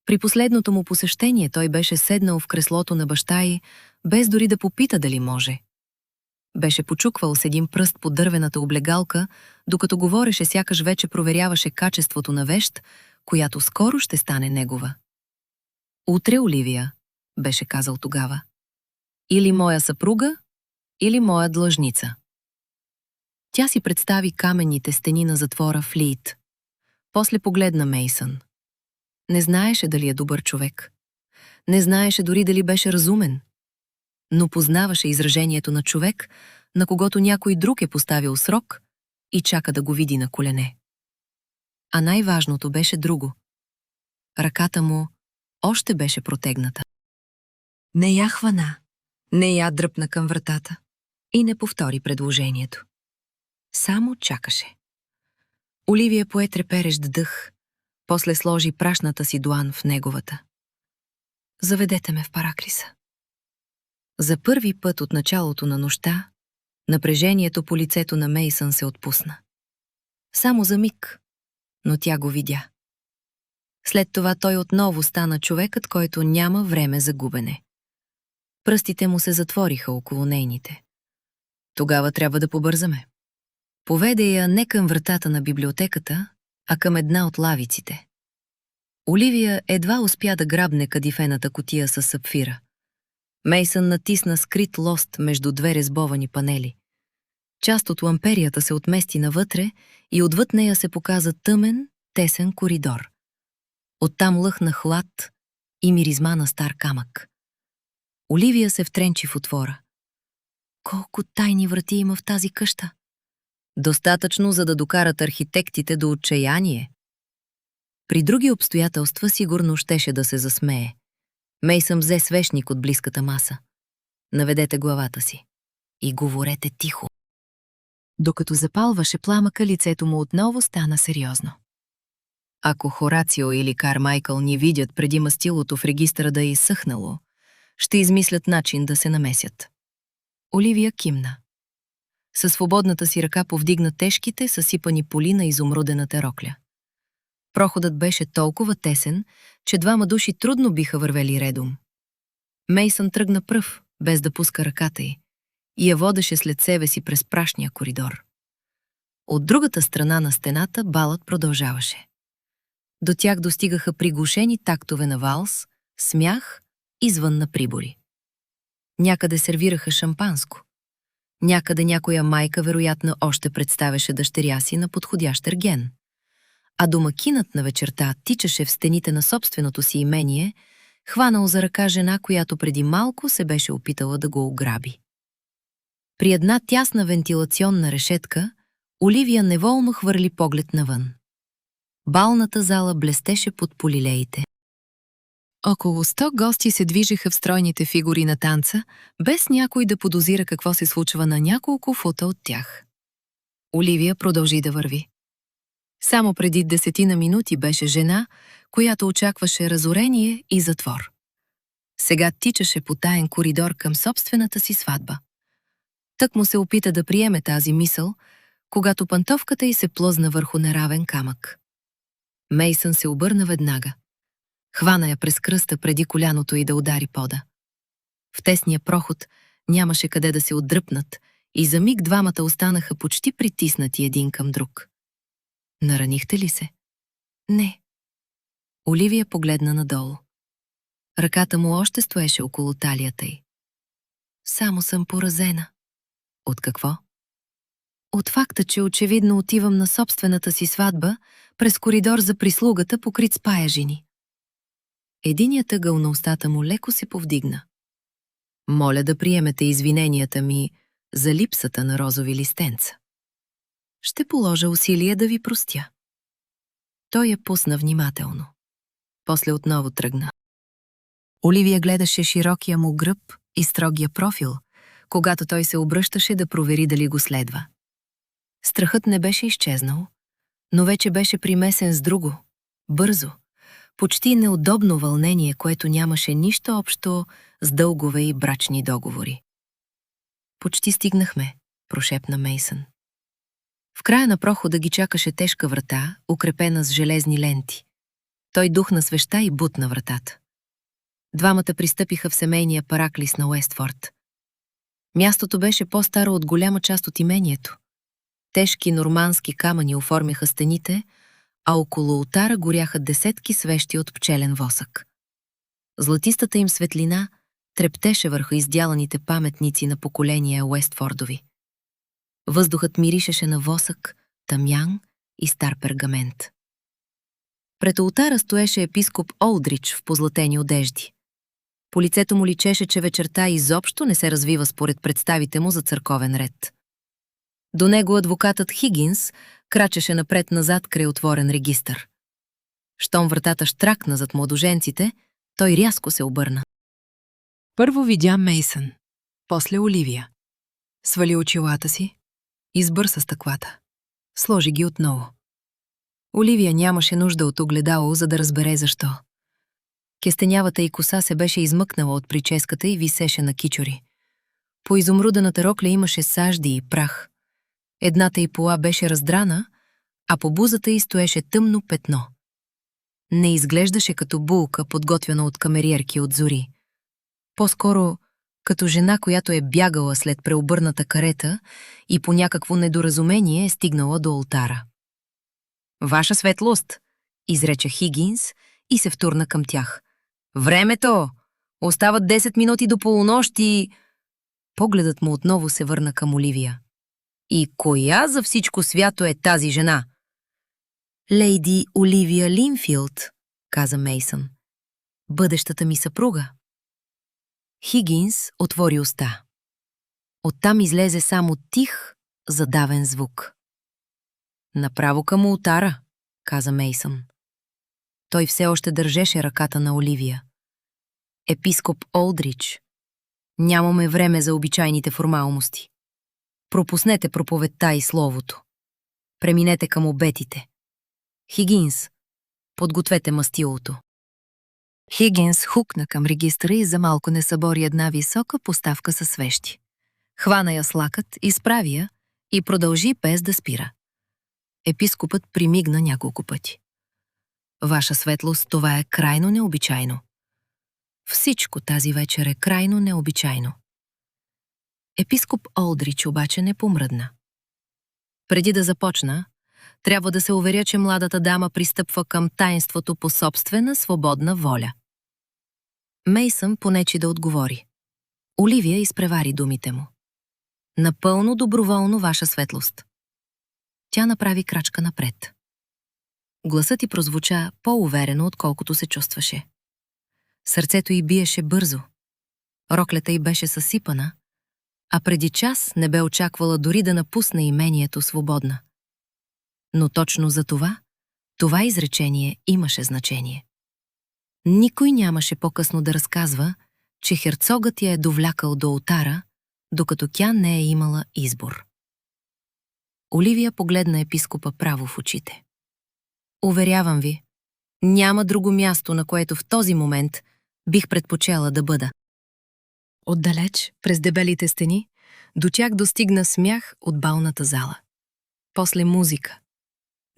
При последното му посещение той беше седнал в креслото на баща й, без дори да попита дали може. Беше почуквал с един пръст по дървената облегалка, докато говореше, сякаш вече проверяваше качеството на вещ, която скоро ще стане негова. Утре, Оливия, беше казал тогава. Или моя съпруга, или моя длъжница. Тя си представи каменните стени на затвора в Лийд. После погледна Мейсън. Не знаеше дали е добър човек. Не знаеше дори дали беше разумен. Но познаваше изражението на човек, на когото някой друг е поставил срок и чака да го види на колене. А най-важното беше друго. Ръката му още беше протегната. Не я хвана, не я дръпна към вратата и не повтори предложението. Само чакаше. Оливия пое треперещ дъх, после сложи прашната си длан в неговата. Заведете ме в Параклиса. За първи път от началото на нощта, напрежението по лицето на Мейсън се отпусна. Само за миг, но тя го видя. След това той отново стана човекът, който няма време за губене. Пръстите му се затвориха около нейните. Тогава трябва да побързаме. Поведе я не към вратата на библиотеката, а към една от лавиците. Оливия едва успя да грабне кадифената кутия с сапфира. Мейсън натисна скрит лост между две резбовани панели. Част от ламперията се отмести навътре и отвъд нея се показа тъмен, тесен коридор. Оттам лъхна хлад и миризма на стар камък. Оливия се втренчи в отвора. Колко тайни врати има в тази къща! Достатъчно, за да докарат архитектите до отчаяние. При други обстоятелства сигурно щеше да се засмее. Мейсън взе свещник от близката маса. Наведете главата си и говорете тихо. Докато запалваше пламъка, лицето му отново стана сериозно. Ако Хорацио или Кармайкъл ни видят преди мастилото в регистъра да е изсъхнало, ще измислят начин да се намесят. Оливия кимна. Със свободната си ръка повдигна тежките, съсипани поли на изумрудената рокля. Проходът беше толкова тесен, че двама души трудно биха вървели редом. Мейсън тръгна пръв, без да пуска ръката й, и я водеше след себе си през прашния коридор. От другата страна на стената балът продължаваше. До тях достигаха приглушени тактове на валс, смях и звън на прибори. Някъде сервираха шампанско. Някъде някоя майка вероятно още представяше дъщеря си на подходящ ерген. А домакинът на вечерта тичаше в стените на собственото си имение, хванал за ръка жена, която преди малко се беше опитала да го ограби. При една тясна вентилационна решетка, Оливия неволно хвърли поглед навън. Балната зала блестеше под полилеите. Около 100 гости се движеха в стройните фигури на танца, без някой да подозира какво се случва на няколко фута от тях. Оливия продължи да върви. Само преди 10 минути беше жена, която очакваше разорение и затвор. Сега тичаше по таен коридор към собствената си сватба. Тък му се опита да приеме тази мисъл, когато пантовката й се плъзна върху неравен камък. Мейсън се обърна веднага. Хвана я през кръста преди коляното й да удари пода. В тесния проход нямаше къде да се отдръпнат и за миг двамата останаха почти притиснати един към друг. Наранихте ли се? Не. Оливия погледна надолу. Ръката му още стоеше около талията й. Само съм поразена. От какво? От факта, че очевидно отивам на собствената си сватба през коридор за прислугата, покрит с паяжини. Единият ъгъл на устата му леко се повдигна. Моля да приемете извиненията ми за липсата на розови листенца. Ще положа усилие да ви простя. Той я пусна внимателно. После отново тръгна. Оливия гледаше широкия му гръб и строгия профил, когато той се обръщаше да провери дали го следва. Страхът не беше изчезнал, но вече беше примесен с друго, бързо, почти неудобно вълнение, което нямаше нищо общо с дългове и брачни договори. Почти стигнахме, прошепна Мейсън. В края на прохода ги чакаше тежка врата, укрепена с железни ленти. Той духна свеща и бутна вратата. Двамата пристъпиха в семейния параклис на Уестфорд. Мястото беше по-старо от голяма част от имението. Тежки нормански камъни оформяха стените, а около олтара горяха десетки свещи от пчелен восък. Златистата им светлина трептеше върху издяланите паметници на поколения Уестфордови. Въздухът миришеше на восък, тамян и стар пергамент. Пред олтара стоеше епископ Олдрич в позлатени одежди. По лицето му личеше, че вечерта изобщо не се развива според представите му за църковен ред. До него адвокатът Хигинс крачеше напред-назад край отворен регистър. Щом вратата щракна зад младоженците, той рязко се обърна. Първо видя Мейсън, после Оливия. Свали очилата си, избърса стъклата. Сложи ги отново. Оливия нямаше нужда от огледало, за да разбере защо. Кестенявата й коса се беше измъкнала от прическата и висеше на кичори. По изумрудената рокля имаше сажди и прах. Едната й пола беше раздрана, а по бузата й стоеше тъмно петно. Не изглеждаше като булка, подготвена от камериерки от зори. По-скоро като жена, която е бягала след преобърната карета и по някакво недоразумение е стигнала до олтара. «Ваша светлост!» изрече Хигинс и се втурна към тях. «Времето! Остават 10 минути до полунощ и...» Погледът му отново се върна към Оливия. «И коя за всичко свято е тази жена?» «Лейди Оливия Линфилд», каза Мейсън. «Бъдещата ми съпруга». Хигинс отвори уста. Оттам излезе само тих, задавен звук. «Направо към олтара», каза Мейсън. Той все още държеше ръката на Оливия. «Епископ Олдрич, нямаме време за обичайните формалности. Пропуснете проповедта и словото. Преминете към обетите. Хигинс, подгответе мастилото». Хигинс хукна към регистъра и за малко не събори една висока поставка със свещи. Хвана я с лакът, изправи я и продължи без да спира. Епископът примигна няколко пъти. «Ваша светлост, това е крайно необичайно. Всичко тази вечер е крайно необичайно». Епископ Олдрич обаче не помръдна. Преди да започна, трябва да се уверя, че младата дама пристъпва към таинството по собствена свободна воля. Мейсън понечи да отговори. Оливия изпревари думите му. «Напълно доброволно, ваша светлост». Тя направи крачка напред. Гласът й прозвуча по-уверено, отколкото се чувстваше. Сърцето й биеше бързо. Роклята й беше съсипана, а преди час не бе очаквала дори да напусне имението свободна. Но точно за това изречение имаше значение. Никой нямаше по-късно да разказва, че херцогът я е довлякал до олтара, докато тя не е имала избор. Оливия погледна епископа право в очите. «Уверявам ви, няма друго място, на което в този момент бих предпочела да бъда». Отдалеч, през дебелите стени, до тях достигна смях от балната зала. После музика.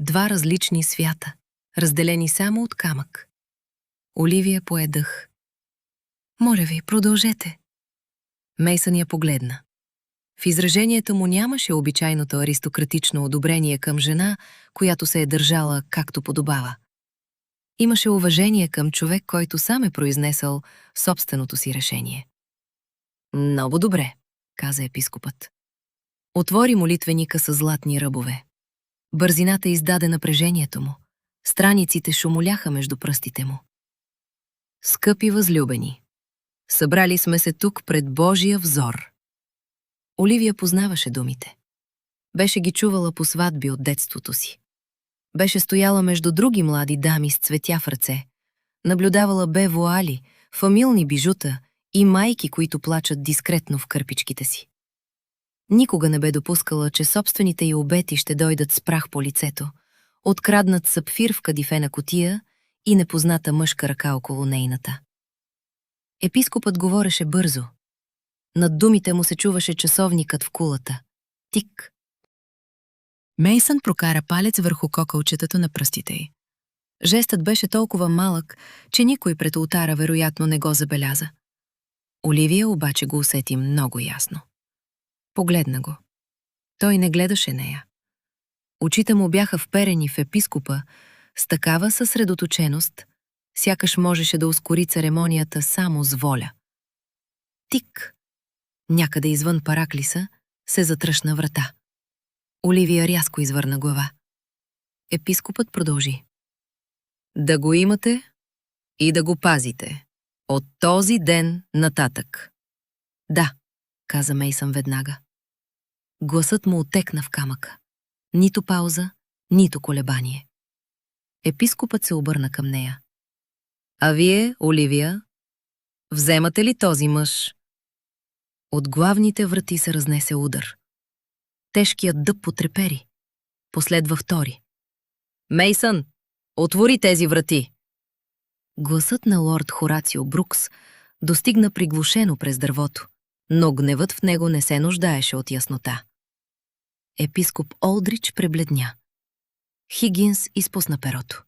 Два различни свята, разделени само от камък. Оливия пое дъх. «Моля ви, продължете». Мейсън я погледна. В изражението му нямаше обичайното аристократично одобрение към жена, която се е държала както подобава. Имаше уважение към човек, който сам е произнесъл собственото си решение. «Много добре», каза епископът. Отвори молитвеника с златни ръбове. Бързината издаде напрежението му. Страниците шумоляха между пръстите му. «Скъпи възлюбени, събрали сме се тук пред Божия взор». Оливия познаваше думите. Беше ги чувала по сватби от детството си. Беше стояла между други млади дами с цветя в ръце. Наблюдавала бе вуали, фамилни бижута и майки, които плачат дискретно в кърпичките си. Никога не бе допускала, че собствените й обети ще дойдат с прах по лицето, откраднат сапфир в кадифена кутия и непозната мъжка ръка около нейната. Епископът говореше бързо. Над думите му се чуваше часовникът в кулата. Тик. Мейсън прокара палец върху кокълчетата на пръстите й. Жестът беше толкова малък, че никой пред олтара вероятно не го забеляза. Оливия обаче го усети много ясно. Погледна го. Той не гледаше нея. Очите му бяха вперени в епископа с такава съсредоточеност, сякаш можеше да ускори церемонията само с воля. Тик! Някъде извън параклиса се затръшна врата. Оливия рязко извърна глава. Епископът продължи. «Да го имате и да го пазите, От този ден нататък. Да, каза Мейсън веднага. Гласът му отекна в камъка. Нито пауза, нито колебание. Епископът се обърна към нея. А вие, Оливия, вземате ли този мъж? От главните врати се разнесе удар. Тежкият дъб потрепери. Последва втори. Мейсън, отвори тези врати! Гласът на лорд Хорацио Брукс достигна приглушено през дървото, но гневът в него не се нуждаеше от яснота. Епископ Олдрич пребледня. Хигинс изпусна перото.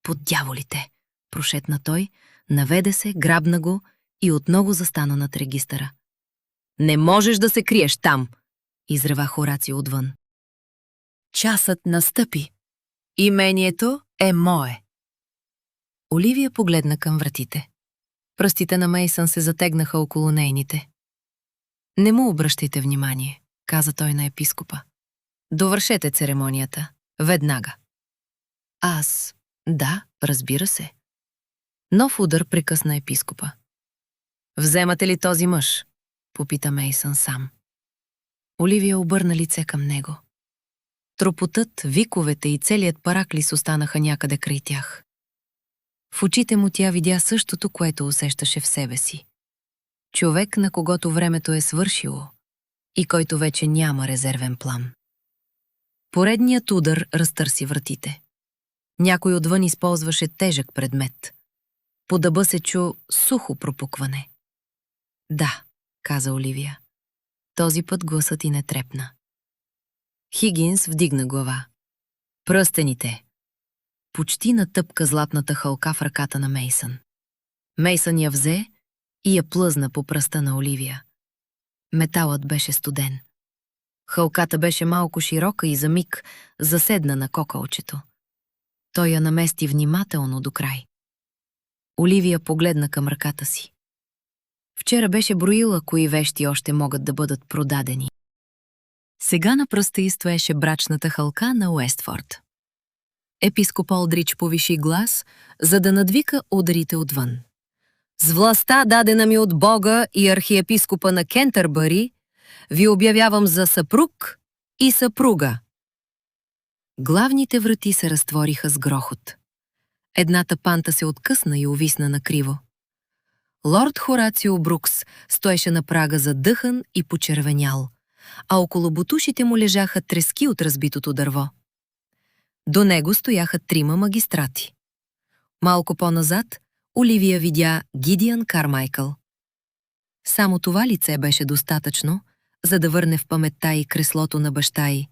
Под дяволите, прошепна той, наведе се, грабна го и отново застана над регистъра. Не можеш да се криеш там, изрева Хорацио отвън. Часът настъпи. Имението е мое. Оливия погледна към вратите. Пръстите на Мейсън се затегнаха около нейните. Не му обръщайте внимание, каза той на епископа. Довършете церемонията. Веднага. Аз... Да, разбира се. Нов удар прекъсна епископа. Вземате ли този мъж? Попита Мейсън сам. Оливия обърна лице към него. Тропотът, виковете и целият параклис останаха някъде край тях. В очите му тя видя същото, което усещаше в себе си. Човек, на когото времето е свършило и който вече няма резервен план. Поредният удар разтърси вратите. Някой отвън използваше тежък предмет. По дъба се чу сухо пропукване. Да, каза Оливия. Този път гласът й не трепна. Хигинс вдигна глава. Пръстените. Почти натъпка златната хълка в ръката на Мейсън. Мейсън я взе и я плъзна по пръста на Оливия. Металът беше студен. Хълката беше малко широка и за миг заседна на кокалчето. Той я намести внимателно до край. Оливия погледна към ръката си. Вчера беше броила кои вещи още могат да бъдат продадени. Сега на пръста й стоеше брачната хълка на Уестфорд. Епископ Олдрич повиши глас, за да надвика ударите отвън. С властта, дадена ми от Бога и архиепископа на Кентърбъри, ви обявявам за съпруг и съпруга. Главните врати се разтвориха с грохот. Едната панта се откъсна и увисна накриво. Лорд Хорацио Брукс стоеше на прага задъхан и почервенял, а около бутушите му лежаха трески от разбитото дърво. До него стояха 3 магистрати. Малко по-назад Оливия видя Гидиан Кармайкъл. Само това лице беше достатъчно, за да върне в паметта й креслото на баща й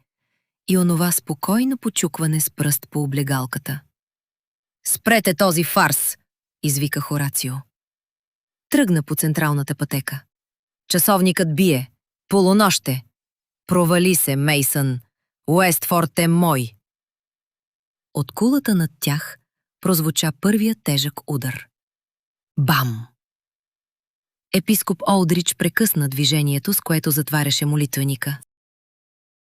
и онова спокойно почукване с пръст по облегалката. «Спрете този фарс!» извика Хорацио. Тръгна по централната пътека. Часовникът бие. Полунощ. Провали се, Мейсън. Уестфорд е мой. От кулата над тях прозвуча първият тежък удар. Бам! Епископ Олдрич прекъсна движението, с което затваряше молитвеника.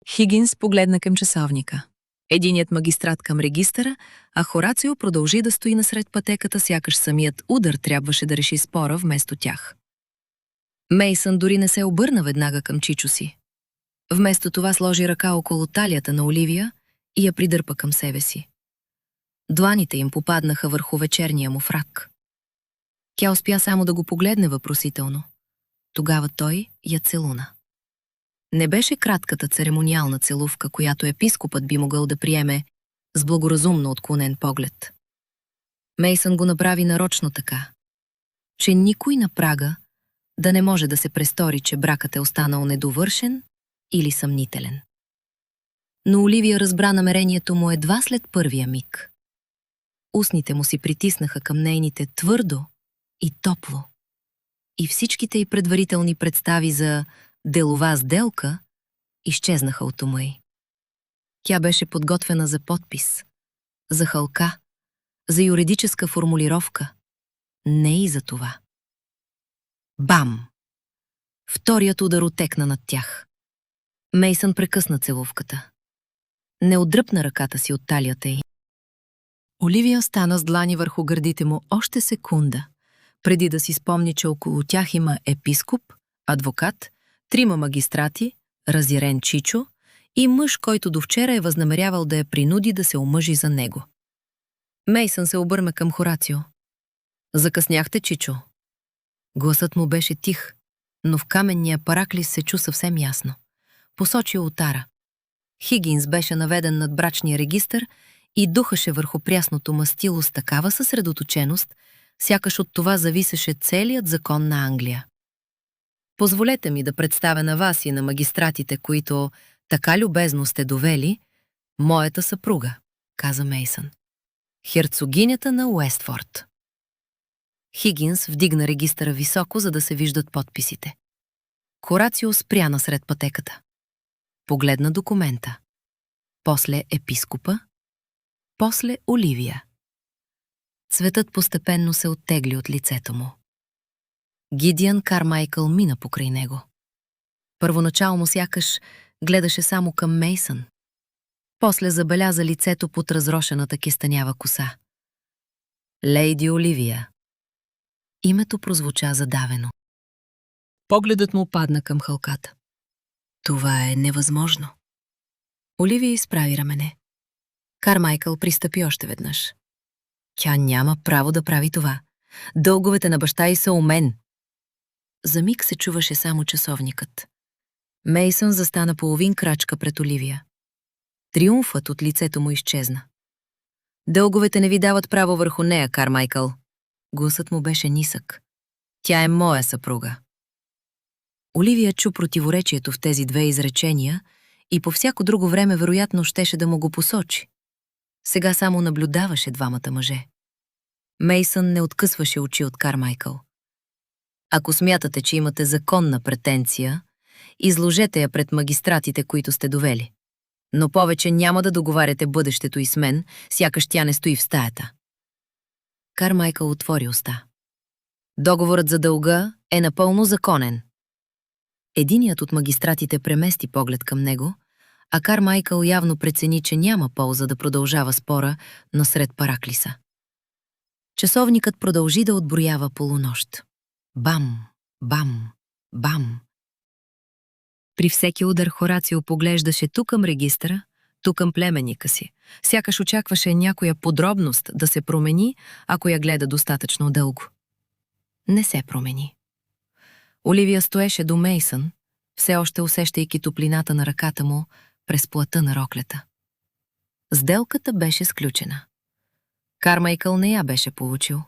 Хигинс погледна към часовника. Единият магистрат към регистъра, а Хорацио продължи да стои насред пътеката, сякаш самият удар трябваше да реши спора вместо тях. Мейсън дори не се обърна веднага към чичо си. Вместо това сложи ръка около талията на Оливия и я придърпа към себе си. Дланите им попаднаха върху вечерния му фрак. Тя успя само да го погледне въпросително. Тогава той я целуна. Не беше кратката церемониална целувка, която епископът би могъл да приеме с благоразумно отклонен поглед. Мейсън го направи нарочно така, че никой на прага да не може да се престори, че бракът е останал недовършен или съмнителен. Но Оливия разбра намерението му едва след първия миг. Устните му си притиснаха към нейните твърдо и топло. И всичките й предварителни представи за делова сделка изчезнаха от ума й. Тя беше подготвена за подпис, за хълка, за юридическа формулировка. Не и за това. Бам! Вторият удар отекна над тях. Мейсън прекъсна целувката. Не отдръпна ръката си от талията й. Оливия остана с длани върху гърдите му още секунда, преди да си спомни, че около тях има епископ, адвокат, 3 магистрати, разярен Чичо и мъж, който до вчера е възнамерявал да я принуди да се омъжи за него. Мейсън се обърна към Хорацио. Закъсняхте, Чичо. Гласът му беше тих, но в каменния параклис се чу съвсем ясно. Посочи ултара. Хигинс беше наведен над брачния регистър и духаше върху прясното мастило с такава съсредоточеност, сякаш от това зависеше целият закон на Англия. Позволете ми да представя на вас и на магистратите, които така любезно сте довели, моята съпруга, каза Мейсън. Херцогинята на Уестфорд. Хигинс вдигна регистъра високо, за да се виждат подписите. Хорацио спря насред пътеката. Погледна документа. После епископа. После Оливия. Цветът постепенно се оттегли от лицето му. Гидиан Кармайкъл мина покрай него. Първоначално сякаш гледаше само към Мейсън. После забеляза лицето под разрошената кестенява коса. Лейди Оливия. Името прозвуча задавено. Погледът му падна към хълката. Това е невъзможно. Оливия изправи рамене. Кармайкъл пристъпи още веднъж. Тя няма право да прави това. Дълговете на баща й са у мен. За миг се чуваше само часовникът. Мейсън застана половин крачка пред Оливия. Триумфът от лицето му изчезна. Дълговете не ви дават право върху нея, Кармайкъл. Гласът му беше нисък. Тя е моя съпруга. Оливия чу противоречието в тези две изречения и по всяко друго време вероятно щеше да му го посочи. Сега само наблюдаваше двамата мъже. Мейсън не откъсваше очи от Кармайкъл. Ако смятате, че имате законна претенция, изложете я пред магистратите, които сте довели. Но повече няма да договаряте бъдещето и с мен, сякаш тя не стои в стаята. Кармайкъл отвори уста. Договорът за дълга е напълно законен. Единият от магистратите премести поглед към него, а Кармайкъл явно прецени, че няма полза да продължава спора насред параклиса. Часовникът продължи да отброява полунощ. Бам, бам, бам. При всеки удар Хорацио поглеждаше ту към регистъра, ту към племенника си. Сякаш очакваше някоя подробност да се промени, ако я гледа достатъчно дълго. Не се промени. Оливия стоеше до Мейсън, все още усещайки топлината на ръката му през плътта на роклята. Сделката беше сключена. Кармайкъл не я беше получил.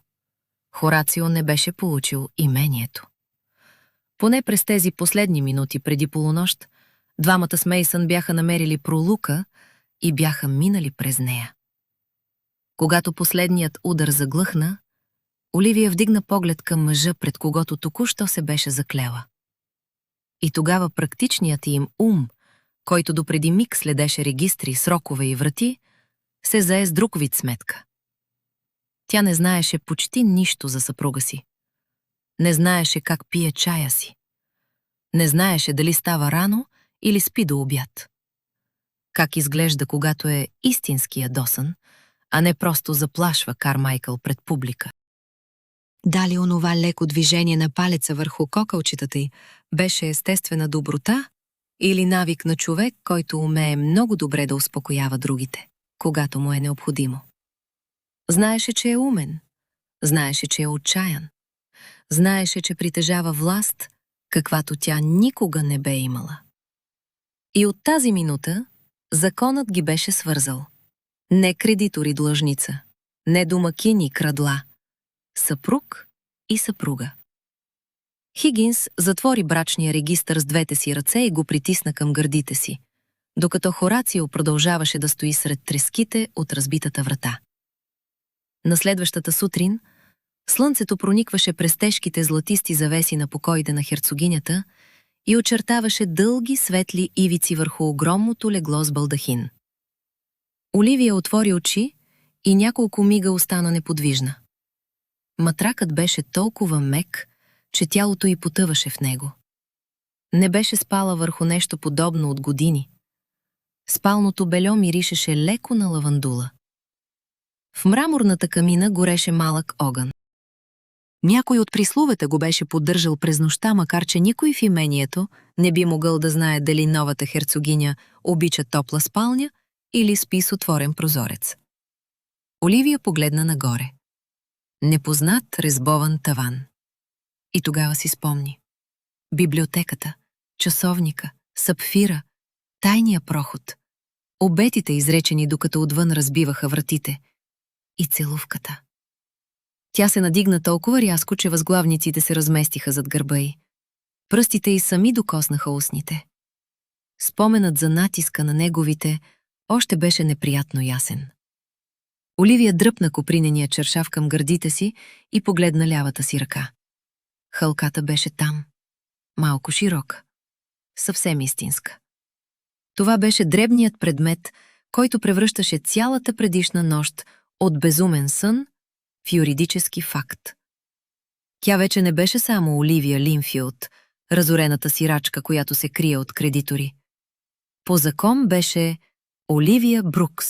Хорацио не беше получил имението. Поне през тези последни минути преди полунощ, двамата с Мейсън бяха намерили пролука и бяха минали през нея. Когато последният удар заглъхна, Оливия вдигна поглед към мъжа, пред когото току-що се беше заклела. И тогава практичният им ум, който допреди миг следеше регистри, срокове и врати, се зае с друг вид сметка. Тя не знаеше почти нищо за съпруга си. Не знаеше как пие чая си. Не знаеше дали става рано или спи до обяд. Как изглежда, когато е истински ядосан, а не просто заплашва Кармайкъл пред публика. Дали онова леко движение на палеца върху кокълчетата й беше естествена доброта или навик на човек, който умее много добре да успокоява другите, когато му е необходимо. Знаеше, че е умен. Знаеше, че е отчаян. Знаеше, че притежава власт, каквато тя никога не бе имала. И от тази минута законът ги беше свързал. Не кредитор и длъжница, не домакин и крадла, съпруг и съпруга. Хигинс затвори брачния регистър с двете си ръце и го притисна към гърдите си, докато Хорацио продължаваше да стои сред треските от разбитата врата. На следващата сутрин слънцето проникваше през тежките златисти завеси на покоите на херцогинята и очертаваше дълги светли ивици върху огромното легло с балдахин. Оливия отвори очи и няколко мига остана неподвижна. Матракът беше толкова мек, че тялото й потъваше в него. Не беше спала върху нещо подобно от години. Спалното бельо миришеше леко на лавандула. В мраморната камина гореше малък огън. Някой от присловете го беше поддържал през нощта, макар че никой в имението не би могъл да знае дали новата херцогиня обича топла спалня или спи с отворен прозорец. Оливия погледна нагоре. Непознат резбован таван. И тогава си спомни. Библиотеката, часовника, сапфира, тайния проход, обетите изречени докато отвън разбиваха вратите и целувката. Тя се надигна толкова рязко, че възглавниците се разместиха зад гърба й. Пръстите й сами докоснаха устните. Споменът за натиска на неговите още беше неприятно ясен. Оливия дръпна копринения чершав към гърдите си и погледна лявата си ръка. Хълката беше там. Малко широка. Съвсем истинска. Това беше дребният предмет, който превръщаше цялата предишна нощ от безумен сън в юридически факт. Тя вече не беше само Оливия Линфилд, разорената сирачка, която се крие от кредитори. По закон беше Оливия Брукс,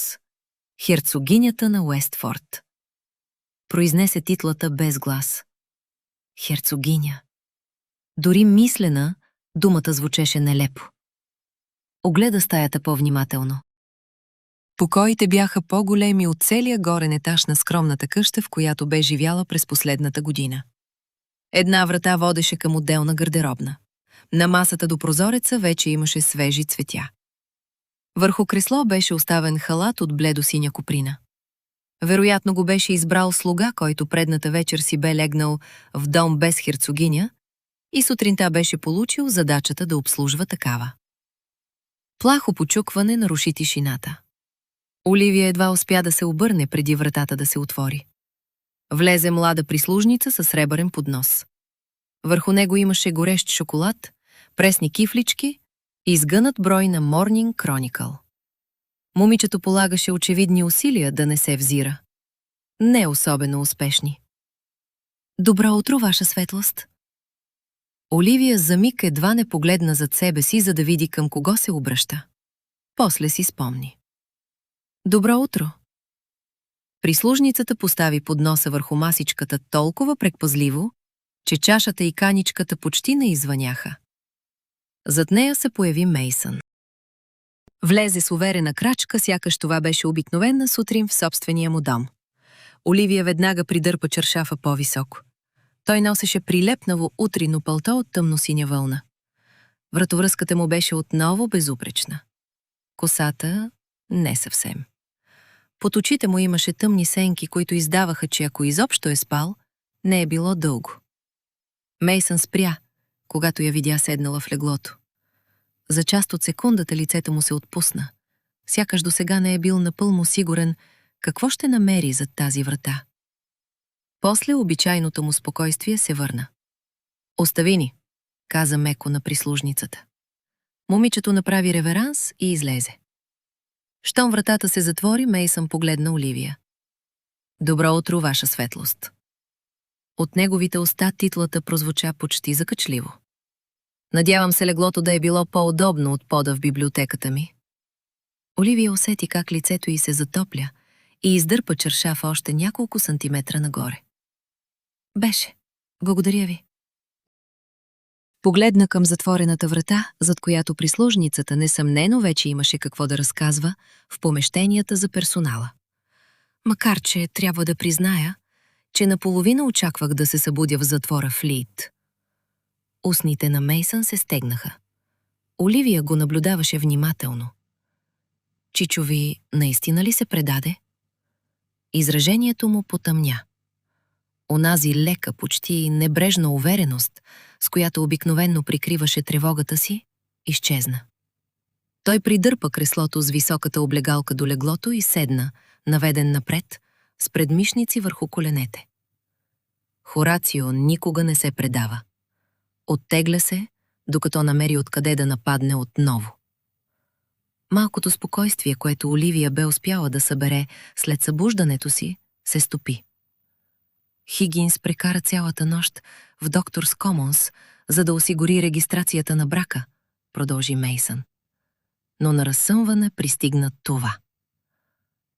херцогинята на Уестфорд. Произнесе титлата без глас. Херцогиня. Дори мислена, думата звучеше нелепо. Огледа стаята по-внимателно. Покоите бяха по-големи от целия горен етаж на скромната къща, в която бе живяла през последната година. Една врата водеше към отделна гардеробна. На масата до прозореца вече имаше свежи цветя. Върху кресло беше оставен халат от бледо-синя коприна. Вероятно го беше избрал слуга, който предната вечер си бе легнал в дом без херцогиня и сутринта беше получил задачата да обслужва такава. Плахо почукване наруши тишината. Оливия едва успя да се обърне преди вратата да се отвори. Влезе млада прислужница със сребърен поднос. Върху него имаше горещ шоколад, пресни кифлички и изгънат брой на Morning Chronicle. Момичето полагаше очевидни усилия да не се взира. Не особено успешни. Добро утро, ваша светлост. Оливия за миг едва не погледна зад себе си, за да види към кого се обръща. После си спомни. Добро утро. Прислужницата постави подноса върху масичката толкова предпазливо, че чашата и каничката почти не извъняха. Зад нея се появи Мейсън. Влезе с уверена крачка, сякаш това беше обикновена сутрин в собствения му дом. Оливия веднага придърпа чершафа по-високо. Той носеше прилепнаво утринно палто от тъмносиня вълна. Вратовръзката му беше отново безупречна. Косата не съвсем. Под очите му имаше тъмни сенки, които издаваха, че ако изобщо е спал, не е било дълго. Мейсън спря, когато я видя седнала в леглото. За част от секундата лицето му се отпусна. Сякаш досега не е бил напълно сигурен какво ще намери зад тази врата. После обичайното му спокойствие се върна. «Остави ни», каза меко на прислужницата. Момичето направи реверанс и излезе. Щом вратата се затвори, Мейсън погледна Оливия. «Добро утро, ваша светлост». От неговите уста титлата прозвуча почти закачливо. «Надявам се леглото да е било по-удобно от пода в библиотеката ми». Оливия усети как лицето й се затопля и издърпа чершаф още няколко сантиметра нагоре. «Беше. Благодаря ви». Погледна към затворената врата, зад която прислужницата несъмнено вече имаше какво да разказва в помещенията за персонала. Макар че трябва да призная, че наполовина очаквах да се събудя в затвора в Лийд. Устните на Мейсън се стегнаха. Оливия го наблюдаваше внимателно. Чичо ви наистина ли се предаде? Изражението му потъмня. Онази лека, почти небрежна увереност, с която обикновенно прикриваше тревогата си, изчезна. Той придърпа креслото с високата облегалка до леглото и седна, наведен напред, с предмишници върху коленете. Хорацио никога не се предава. Оттегля се, докато намери откъде да нападне отново. Малкото спокойствие, което Оливия бе успяла да събере след събуждането си, се стопи. Хигинс прекара цялата нощ в Doctor's Commons, за да осигури регистрацията на брака, продължи Мейсън. Но на разсъмване пристигна това.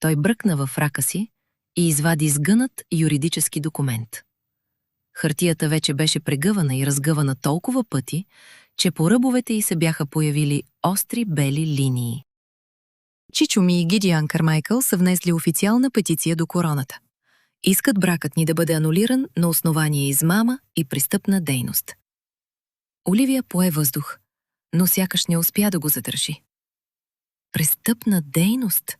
Той бръкна във рака си и извади сгънат юридически документ. Хартията вече беше прегъвана и разгъвана толкова пъти, че по ръбовете й се бяха появили остри бели линии. Чичо ми и Гидиан Кармайкъл са внесли официална петиция до короната. Искат бракът ни да бъде анулиран на основание измама и престъпна дейност. Оливия пое въздух, но сякаш не успя да го задържи. Престъпна дейност?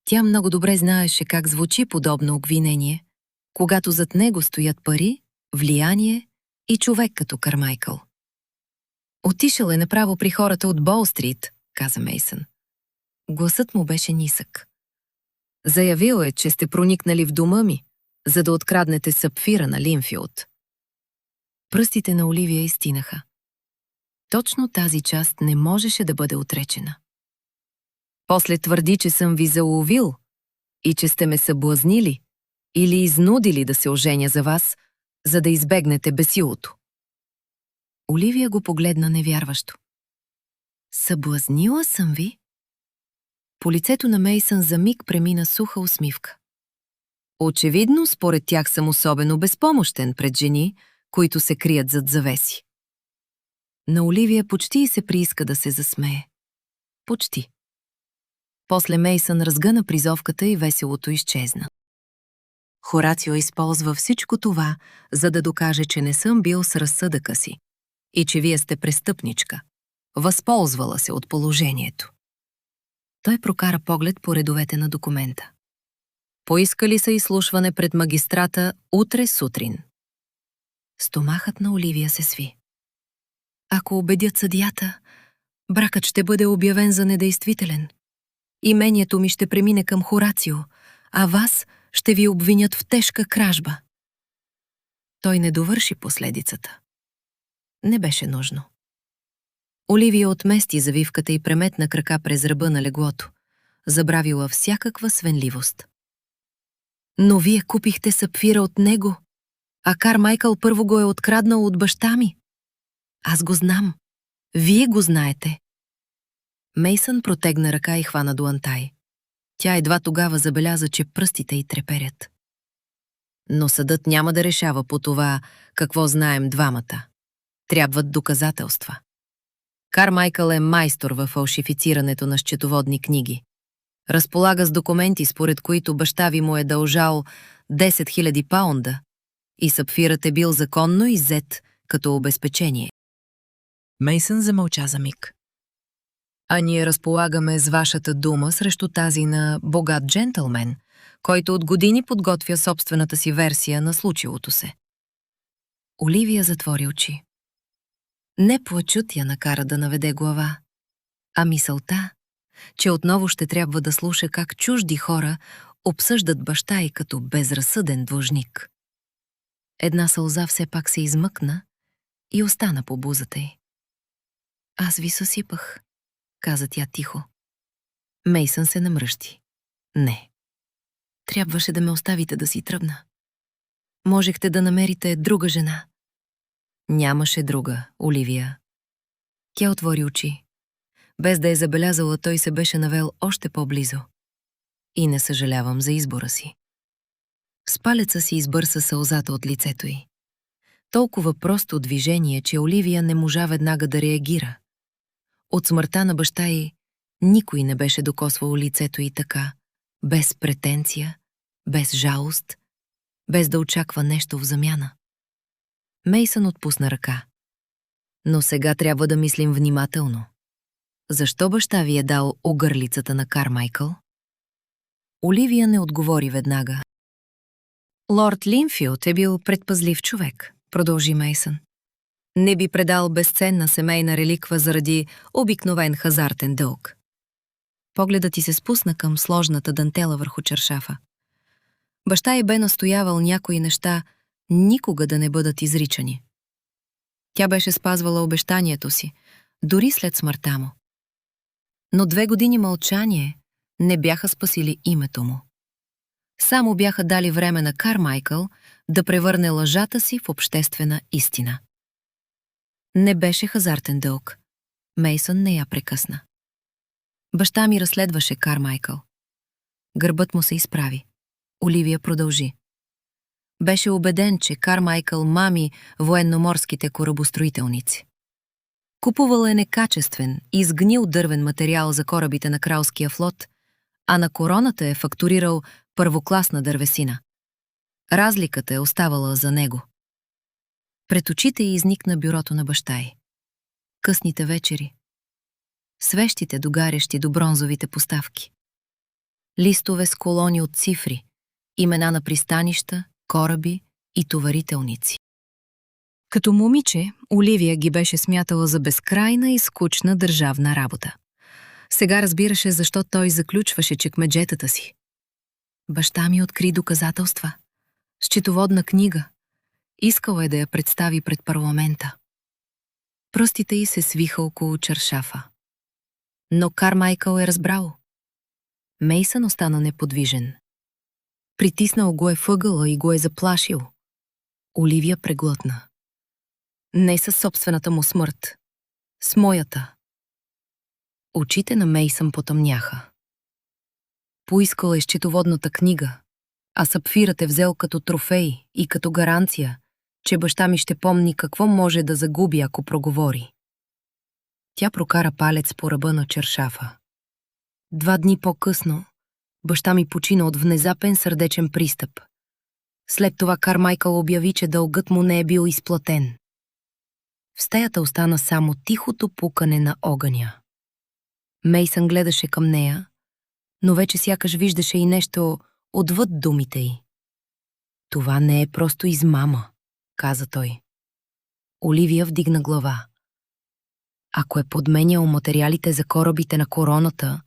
Тя много добре знаеше как звучи подобно обвинение, когато зад него стоят пари, влияние и човек като Кармайкъл. Отишъл е направо при хората от Бол-стрит, каза Мейсън. Гласът му беше нисък. Заявил е, че сте проникнали в дома ми, за да откраднете сапфира на Линфилд. Пръстите на Оливия изтинаха. Точно тази част не можеше да бъде отречена. После твърди, че съм ви заловил и че сте ме съблазнили или изнудили да се оженя за вас, за да избегнете бесилото. Оливия го погледна невярващо. Съблазнила съм ви? По лицето на Мейсън за миг премина суха усмивка. Очевидно, според тях съм особено безпомощен пред жени, които се крият зад завеси. На Оливия почти и се прииска да се засмее. Почти. После Мейсън разгъна призовката и веселото изчезна. Хорацио използва всичко това, за да докаже, че не съм бил с разсъдъка си и че вие сте престъпничка. Възползвала се от положението. Той прокара поглед по редовете на документа. Поискали са изслушване пред магистрата утре сутрин. Стомахът на Оливия се сви. Ако убедят съдията, бракът ще бъде обявен за недействителен. Имението ми ще премине към Хорацио, а вас ще ви обвинят в тежка кражба. Той не довърши последицата. Не беше нужно. Оливия отмести завивката и преметна крака през ръба на леглото, забравила всякаква свенливост. Но вие купихте сапфира от него, а Кармайкъл първо го е откраднал от баща ми. Аз го знам. Вие го знаете. Мейсън протегна ръка и хвана до Антай. Тя едва тогава забеляза, че пръстите й треперят. Но съдът няма да решава по това, какво знаем двамата. Трябват доказателства. Кармайкъл е майстор във фалшифицирането на счетоводни книги. Разполага с документи, според които баща ви му е дължал 10 000 паунда и сапфирът е бил законно иззет като обезпечение. Мейсън замълча за миг. А ние разполагаме с вашата дума срещу тази на богат джентълмен, който от години подготвя собствената си версия на случилото се. Оливия затвори очи. Не плачът я накара да наведе глава, а мисълта, че отново ще трябва да слуша как чужди хора обсъждат баща й като безразсъден длъжник. Една сълза все пак се измъкна и остана по бузата й. Аз ви съсипах, каза тя тихо. Мейсън се намръщи. Не. Трябваше да ме оставите да си тръгна. Можехте да намерите друга жена. Нямаше друга, Оливия. Тя отвори очи. Без да е забелязала, той се беше навел още по-близо. И не съжалявам за избора си. С палеца си избърса сълзата от лицето й. Толкова просто движение, че Оливия не можа веднага да реагира. От смъртта на баща й никой не беше докосвал лицето й така, без претенция, без жалост, без да очаква нещо в замяна. Мейсън отпусна ръка. Но сега трябва да мислим внимателно. Защо баща ви е дал огърлицата на Кармайкъл? Оливия не отговори веднага. Лорд Линфилд е бил предпазлив човек, продължи Мейсън. Не би предал безценна семейна реликва заради обикновен хазартен дълг. Погледът ти се спусна към сложната дантела върху чаршафа. Баща й бе настоявал някои неща никога да не бъдат изричани. Тя беше спазвала обещанието си, дори след смъртта му. Но 2 години мълчание не бяха спасили името му. Само бяха дали време на Кармайкъл да превърне лъжата си в обществена истина. Не беше хазартен дълг. Мейсън не я прекъсна. Баща ми разследваше Кармайкъл. Гърбът му се изправи. Оливия продължи. Беше убеден, че Кармайкъл мами военноморските корабостроителници. Купувал е некачествен и сгнил дървен материал за корабите на кралския флот, а на короната е фактурирал първокласна дървесина. Разликата е оставала за него. Пред очите й изникна бюрото на баща й. Късните вечери. Свещите, догарящи до бронзовите поставки. Листове с колони от цифри, имена на пристанища, кораби и товарителници. Като момиче, Оливия ги беше смятала за безкрайна и скучна държавна работа. Сега разбираше защо той заключваше чекмеджетата си. Баща ми откри доказателства. Счетоводна книга. Искал е да я представи пред парламента. Пръстите й се свиха около чаршафа. Но Кармайкъл е разбрал. Мейсън остана неподвижен. Притиснал го е въгъла и го е заплашил. Оливия преглътна. Не със собствената му смърт. С моята. Очите на Мейсън потъмняха. Поискал е счетоводната книга, а сапфирът е взел като трофей и като гаранция, че баща ми ще помни какво може да загуби, ако проговори. Тя прокара палец по ръба на чаршафа. 2 дни по-късно баща ми почина от внезапен сърдечен пристъп. След това Кармайкъл обяви, че дългът му не е бил изплатен. В стаята остана само тихото пукане на огъня. Мейсън гледаше към нея, но вече сякаш виждаше и нещо отвъд думите й. Това не е просто измама, каза той. Оливия вдигна глава. Ако е подменял материалите за корабите на короната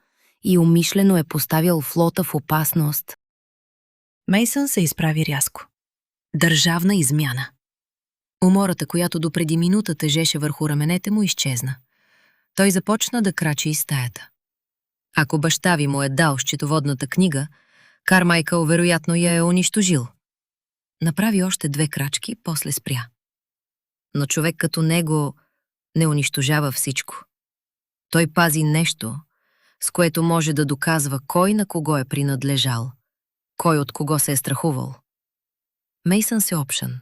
и умишлено е поставял флота в опасност... Мейсън се изправи рязко. Държавна измяна. Умората, която допреди минута тежеше върху раменете му, изчезна. Той започна да крачи из стаята. Ако баща ви му е дал счетоводната книга, Кармайкъл вероятно я е унищожил. Направи още 2 крачки, после спря. Но човек като него не унищожава всичко. Той пази нещо, с което може да доказва кой на кого е принадлежал, кой от кого се е страхувал. Мейсън се опшан.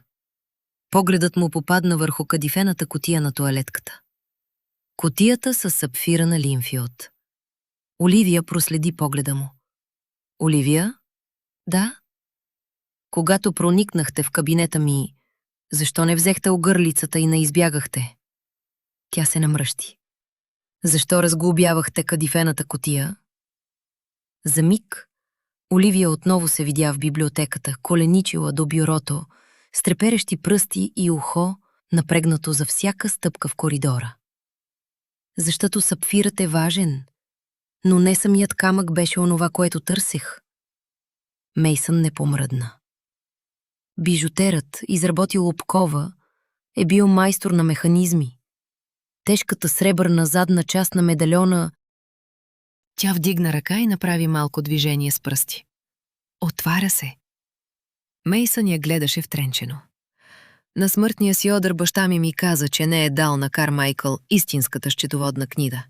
Погледът му попадна върху кадифената кутия на тоалетката. Кутията със сапфирана лимфиот. Оливия проследи погледа му. Оливия? Да? Когато проникнахте в кабинета ми, защо не взехте огърлицата и не избягахте? Тя се намръщи. Защо разглобявахте кадифената кутия? За миг Оливия отново се видя в библиотеката, коленичила до бюрото, с треперещи пръсти и ухо, напрегнато за всяка стъпка в коридора. Защото сапфирът е важен, но не самият камък беше онова, което търсех. Мейсън не помръдна. Бижутерът, изработил обкова, е бил майстор на механизми. Тежката сребърна задна част на медальона... Тя вдигна ръка и направи малко движение с пръсти. Отваря се. Мейсън я гледаше втренчено. На смъртния си одър баща ми каза, че не е дал на Кармайкъл истинската счетоводна книга.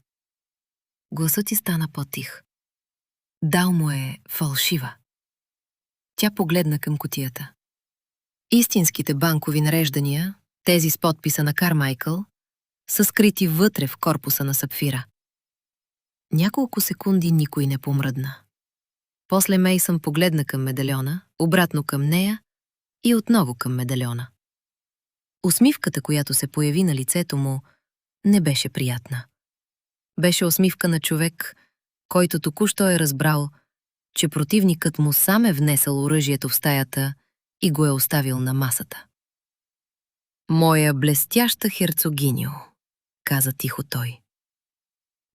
Гласът ти стана по-тих. Дал му е фалшива. Тя погледна към кутията. Истинските банкови нареждания, тези с подписа на Кармайкъл, са скрити вътре в корпуса на сапфира. Няколко секунди никой не помръдна. После Мейсън погледна към медальона, обратно към нея и отново към медальона. Усмивката, която се появи на лицето му, не беше приятна. Беше усмивка на човек, който току-що е разбрал, че противникът му сам е внесъл оръжието в стаята и го е оставил на масата. «Моя блестяща херцогиньо», каза тихо той.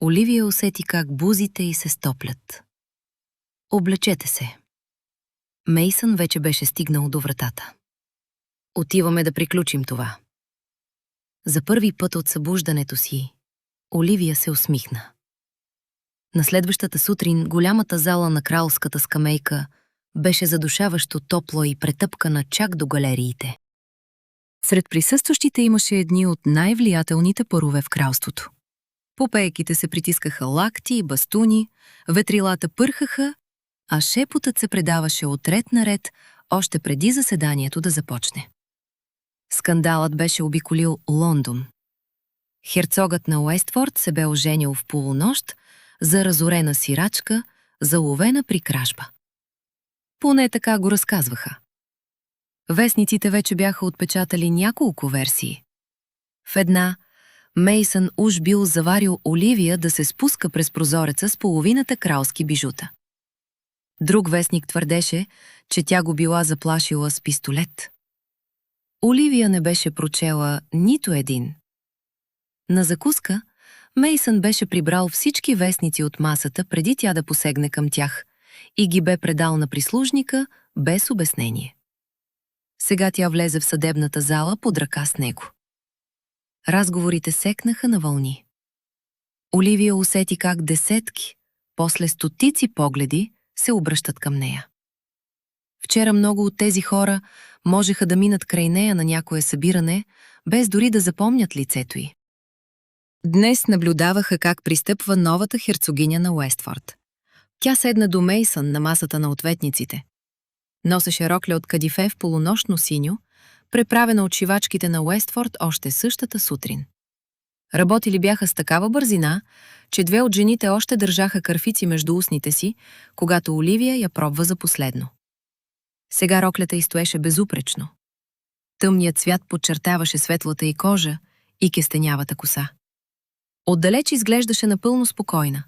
Оливия усети как бузите й се стоплят. «Облечете се». Мейсън вече беше стигнал до вратата. «Отиваме да приключим това». За първи път от събуждането си, Оливия се усмихна. На следващата сутрин голямата зала на кралската скамейка беше задушаващо топло и претъпкана чак до галериите. Сред присъстващите имаше едни от най-влиятелните парове в кралството. Попейките се притискаха лакти и бастуни, ветрилата пърхаха, а шепотът се предаваше от ред на ред още преди заседанието да започне. Скандалът беше обиколил Лондон. Херцогът на Уестфорд се бе оженил в полунощ за разорена сирачка, заловена при кражба. Поне така го разказваха. Вестниците вече бяха отпечатали няколко версии. В една Мейсън уж бил заварил Оливия да се спуска през прозореца с половината кралски бижута. Друг вестник твърдеше, че тя го била заплашила с пистолет. Оливия не беше прочела нито един. На закуска Мейсън беше прибрал всички вестници от масата преди тя да посегне към тях и ги бе предал на прислужника без обяснение. Сега тя влезе в съдебната зала под ръка с него. Разговорите секнаха на вълни. Оливия усети как десетки, после стотици погледи се обръщат към нея. Вчера много от тези хора можеха да минат край нея на някое събиране, без дори да запомнят лицето й. Днес наблюдаваха как пристъпва новата херцогиня на Уестфорд. Тя седна до Мейсън на масата на ответниците. Носеше рокля от кадифе в полунощно синьо, преправена от шивачките на Уестфорд още същата сутрин. Работили бяха с такава бързина, че две от жените още държаха кърфици между устните си, когато Оливия я пробва за последно. Сега роклята й стоеше безупречно. Тъмният цвят подчертаваше светлата й кожа и кестенявата коса. Отдалеч изглеждаше напълно спокойна.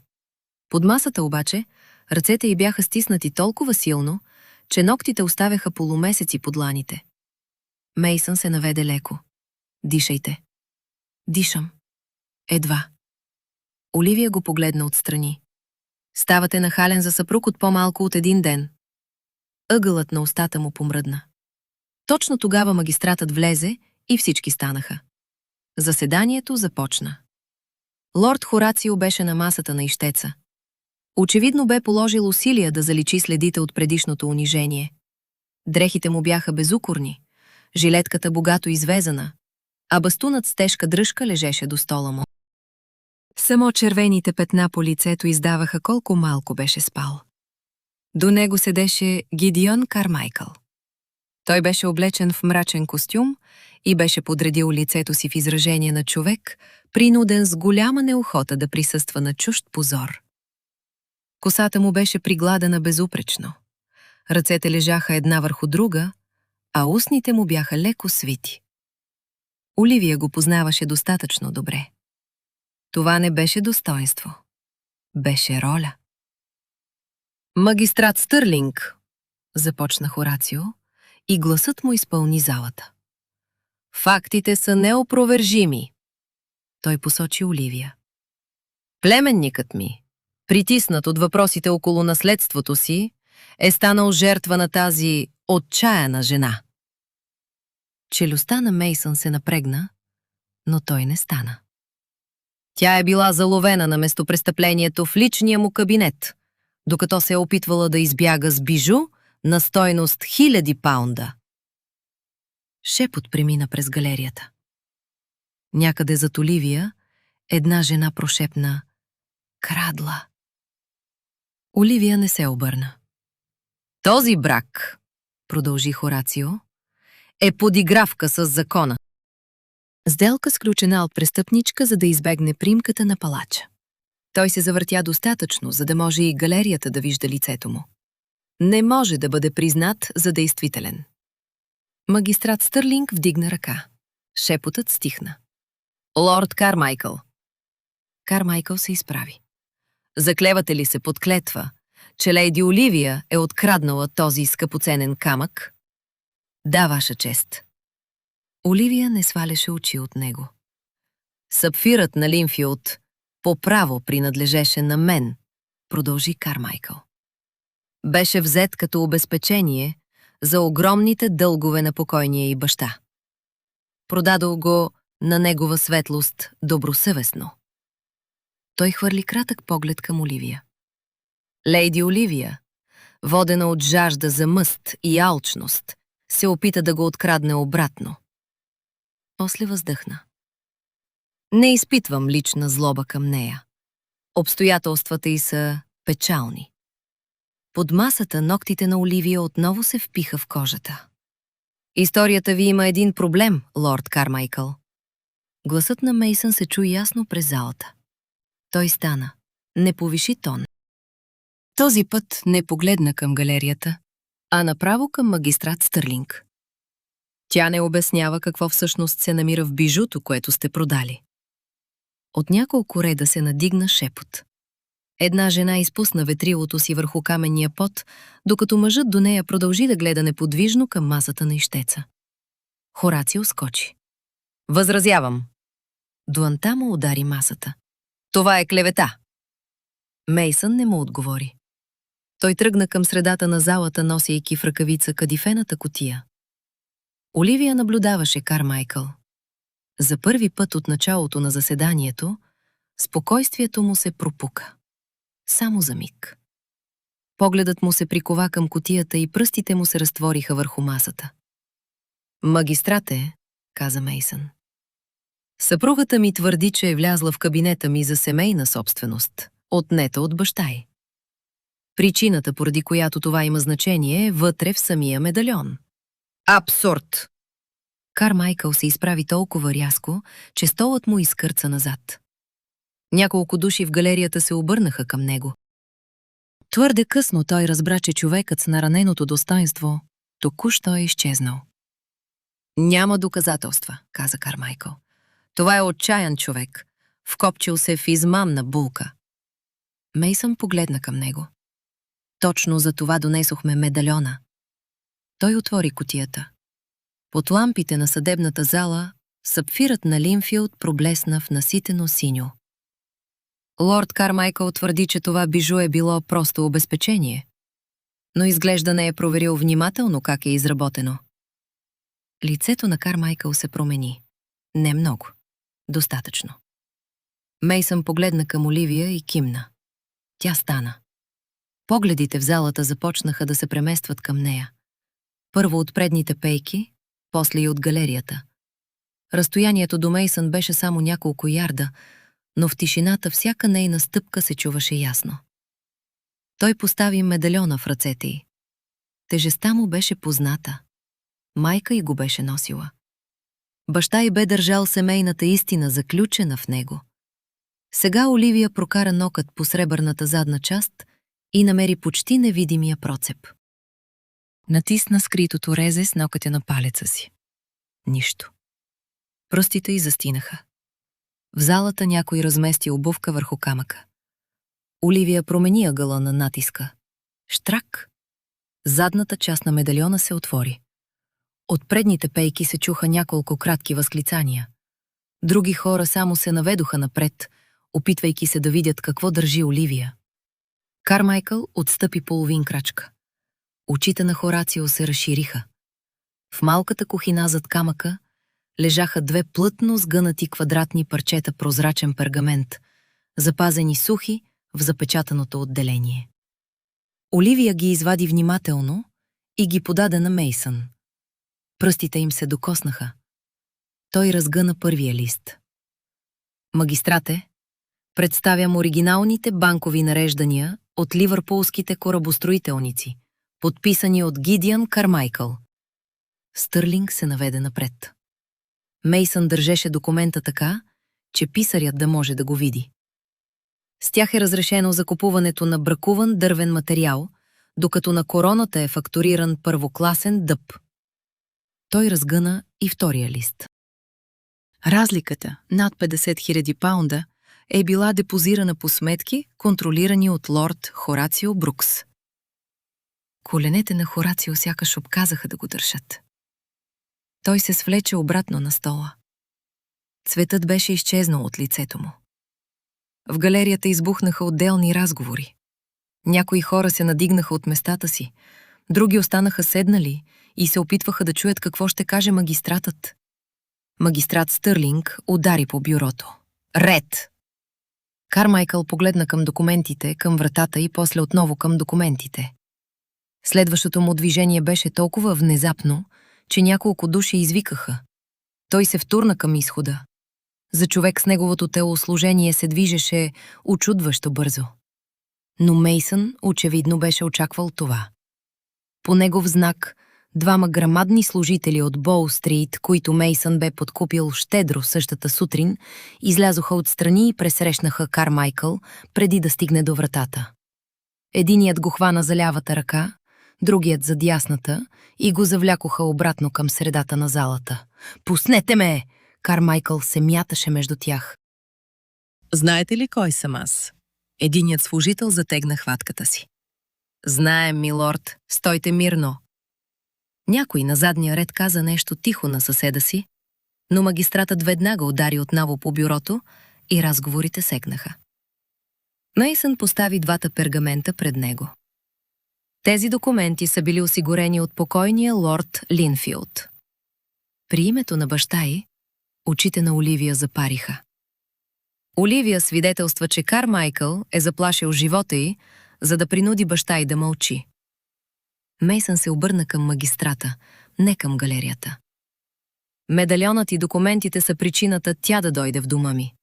Под масата обаче ръцете й бяха стиснати толкова силно, че ногтите оставяха полумесеци под дланите. Мейсън се наведе леко. Дишайте. Дишам. Едва. Оливия го погледна отстрани. Ставате нахален за съпруг от по-малко от един ден. Ъгълът на устата му помръдна. Точно тогава магистратът влезе и всички станаха. Заседанието започна. Лорд Хорацио беше на масата на ищеца. Очевидно бе положил усилия да заличи следите от предишното унижение. Дрехите му бяха безукорни, жилетката богато извезана, а бастунът с тежка дръжка лежеше до стола му. Само червените петна по лицето издаваха колко малко беше спал. До него седеше Гидеон Кармайкъл. Той беше облечен в мрачен костюм и беше подредил лицето си в изражение на човек, принуден с голяма неохота да присъства на чужд позор. Косата му беше пригладена безупречно. Ръцете лежаха една върху друга, а устните му бяха леко свити. Оливия го познаваше достатъчно добре. Това не беше достоинство. Беше роля. Магистрат Стърлинг, започна Хорацио, и гласът му изпълни залата. Фактите са неопровержими. Той посочи Оливия. Племенникът ми, притиснат от въпросите около наследството си, е станал жертва на тази отчаяна жена. Челюстта на Мейсън се напрегна, но той не стана. Тя е била заловена на местопрестъплението в личния му кабинет, докато се е опитвала да избяга с бижу на стойност 1000 паунда. Шепот премина през галерията. Някъде зад Оливия една жена прошепна «Крадла». Оливия не се обърна. Този брак, продължи Хорацио, е подигравка с закона. Сделка сключена от престъпничка, за да избегне примката на палача. Той се завъртя достатъчно, за да може и галерията да вижда лицето му. Не може да бъде признат за действителен. Магистрат Стърлинг вдигна ръка. Шепотът стихна. Лорд Кармайкъл. Кармайкъл се изправи. Заклевате ли се под клетва, че лейди Оливия е откраднала този скъпоценен камък? Да, ваша чест. Оливия не сваляше очи от него. Сапфирът на Линфилд по право принадлежеше на мен, продължи Кармайкъл. Беше взет като обезпечение за огромните дългове на покойния й баща. Продадох го на негова светлост добросъвестно. Той хвърли кратък поглед към Оливия. Лейди Оливия, водена от жажда за мъст и алчност, се опита да го открадне обратно. После въздъхна. Не изпитвам лична злоба към нея. Обстоятелствата й са печални. Под масата ногтите на Оливия отново се впиха в кожата. Историята ви има един проблем, лорд Кармайкъл. Гласът на Мейсън се чу ясно през залата. Той стана. Не повиши тон. Този път не погледна към галерията, а направо към магистрат Стърлинг. Тя не обяснява какво всъщност се намира в бижуто, което сте продали. От няколко реда се надигна шепот. Една жена изпусна ветрилото си върху каменния пот, докато мъжът до нея продължи да гледа неподвижно към масата на ищеца. Хорацио скочи. Възразявам. Дуанта му удари масата. Това е клевета. Мейсън не му отговори. Той тръгна към средата на залата, носейки в ръкавица кадифената кутия. Оливия наблюдаваше Кармайкъл. За първи път от началото на заседанието, спокойствието му се пропука. Само за миг. Погледът му се прикова към кутията и пръстите му се разтвориха върху масата. Магистрате, каза Мейсън. Съпругата ми твърди, че е влязла в кабинета ми за семейна собственост, отнета от баща й. Причината, поради която това има значение, е вътре в самия медальон. Абсурд! Кармайкъл се изправи толкова рязко, че столът му изкърца назад. Няколко души в галерията се обърнаха към него. Твърде късно той разбра, че човекът с нараненото достоинство току-що е изчезнал. Няма доказателства, каза Кармайкъл. Това е отчаян човек, вкопчил се в измамна булка. Мейсън погледна към него. Точно за това донесохме медальона. Той отвори кутията. Под лампите на съдебната зала сапфирът на Линфилд проблесна в наситено синьо. Лорд Кармайкъл твърди, че това бижу е било просто обезпечение, но изглежда не е проверил внимателно как е изработено. Лицето на Кармайкъл се промени. Не много. Достатъчно. Мейсън погледна към Оливия и кимна. Тя стана. Погледите в залата започнаха да се преместват към нея. Първо от предните пейки, после и от галерията. Разстоянието до Мейсън беше само няколко ярда, но в тишината всяка нейна стъпка се чуваше ясно. Той постави медальона в ръцете й. Тежестта му беше позната. Майка й го беше носила. Баща й бе държал семейната истина заключена в него. Сега Оливия прокара нокът по сребърната задна част и намери почти невидимия процеп. Натисна скритото резе с нокътя на палеца си. Нищо. Пръстите й застинаха. В залата някой размести обувка върху камъка. Оливия промени ъгъла на натиска. Штрак! Задната част на медальона се отвори. От предните пейки се чуха няколко кратки възклицания. Други хора само се наведоха напред, опитвайки се да видят какво държи Оливия. Кармайкъл отстъпи половин крачка. Очите на Хорацио се разшириха. В малката кухина зад камъка лежаха две плътно сгънати квадратни парчета прозрачен пергамент, запазени сухи в запечатаното отделение. Оливия ги извади внимателно и ги подаде на Мейсън. Пръстите им се докоснаха. Той разгъна първия лист. Магистрате, представям оригиналните банкови нареждания от ливърпулските корабостроителници, подписани от Гидиан Кармайкъл. Стърлинг се наведе напред. Мейсън държеше документа така, че писарят да може да го види. С тях е разрешено закупуването на бракуван дървен материал, докато на короната е фактуриран първокласен дъб. Той разгъна и втория лист. Разликата, над 50 000 паунда, е била депозирана по сметки, контролирани от лорд Хорацио Брукс. Коленете на Хорацио сякаш обказаха да го държат. Той се свлече обратно на стола. Цветът беше изчезнал от лицето му. В галерията избухнаха отделни разговори. Някои хора се надигнаха от местата си, други останаха седнали и се опитваха да чуят какво ще каже магистратът. Магистрат Стърлинг удари по бюрото. Ред! Кармайкъл погледна към документите, към вратата и после отново към документите. Следващото му движение беше толкова внезапно, че няколко души извикаха. Той се втурна към изхода. За човек с неговото телосложение се движеше учудващо бързо. Но Мейсън очевидно беше очаквал това. По негов знак, двама грамадни служители от Боу-стрит, които Мейсън бе подкупил щедро същата сутрин, излязоха отстрани и пресрещнаха Кармайкъл, преди да стигне до вратата. Единият го хвана за лявата ръка, другият за дясната и го завлякоха обратно към средата на залата. «Пуснете ме!» Кармайкъл се мяташе между тях. Знаете ли кой съм аз? Единият служител затегна хватката си. «Знаем, милорд, стойте мирно!» Някой на задния ред каза нещо тихо на съседа си, но магистратът веднага удари отново по бюрото и разговорите секнаха. Мейсън постави двата пергамента пред него. Тези документи са били осигурени от покойния лорд Линфилд. При името на баща й, очите на Оливия запариха. Оливия свидетелства, че Кармайкъл е заплашил живота й, за да принуди баща й да мълчи. Мейсън се обърна към магистрата, не към галерията. Медальонът и документите са причината тя да дойде в дома ми.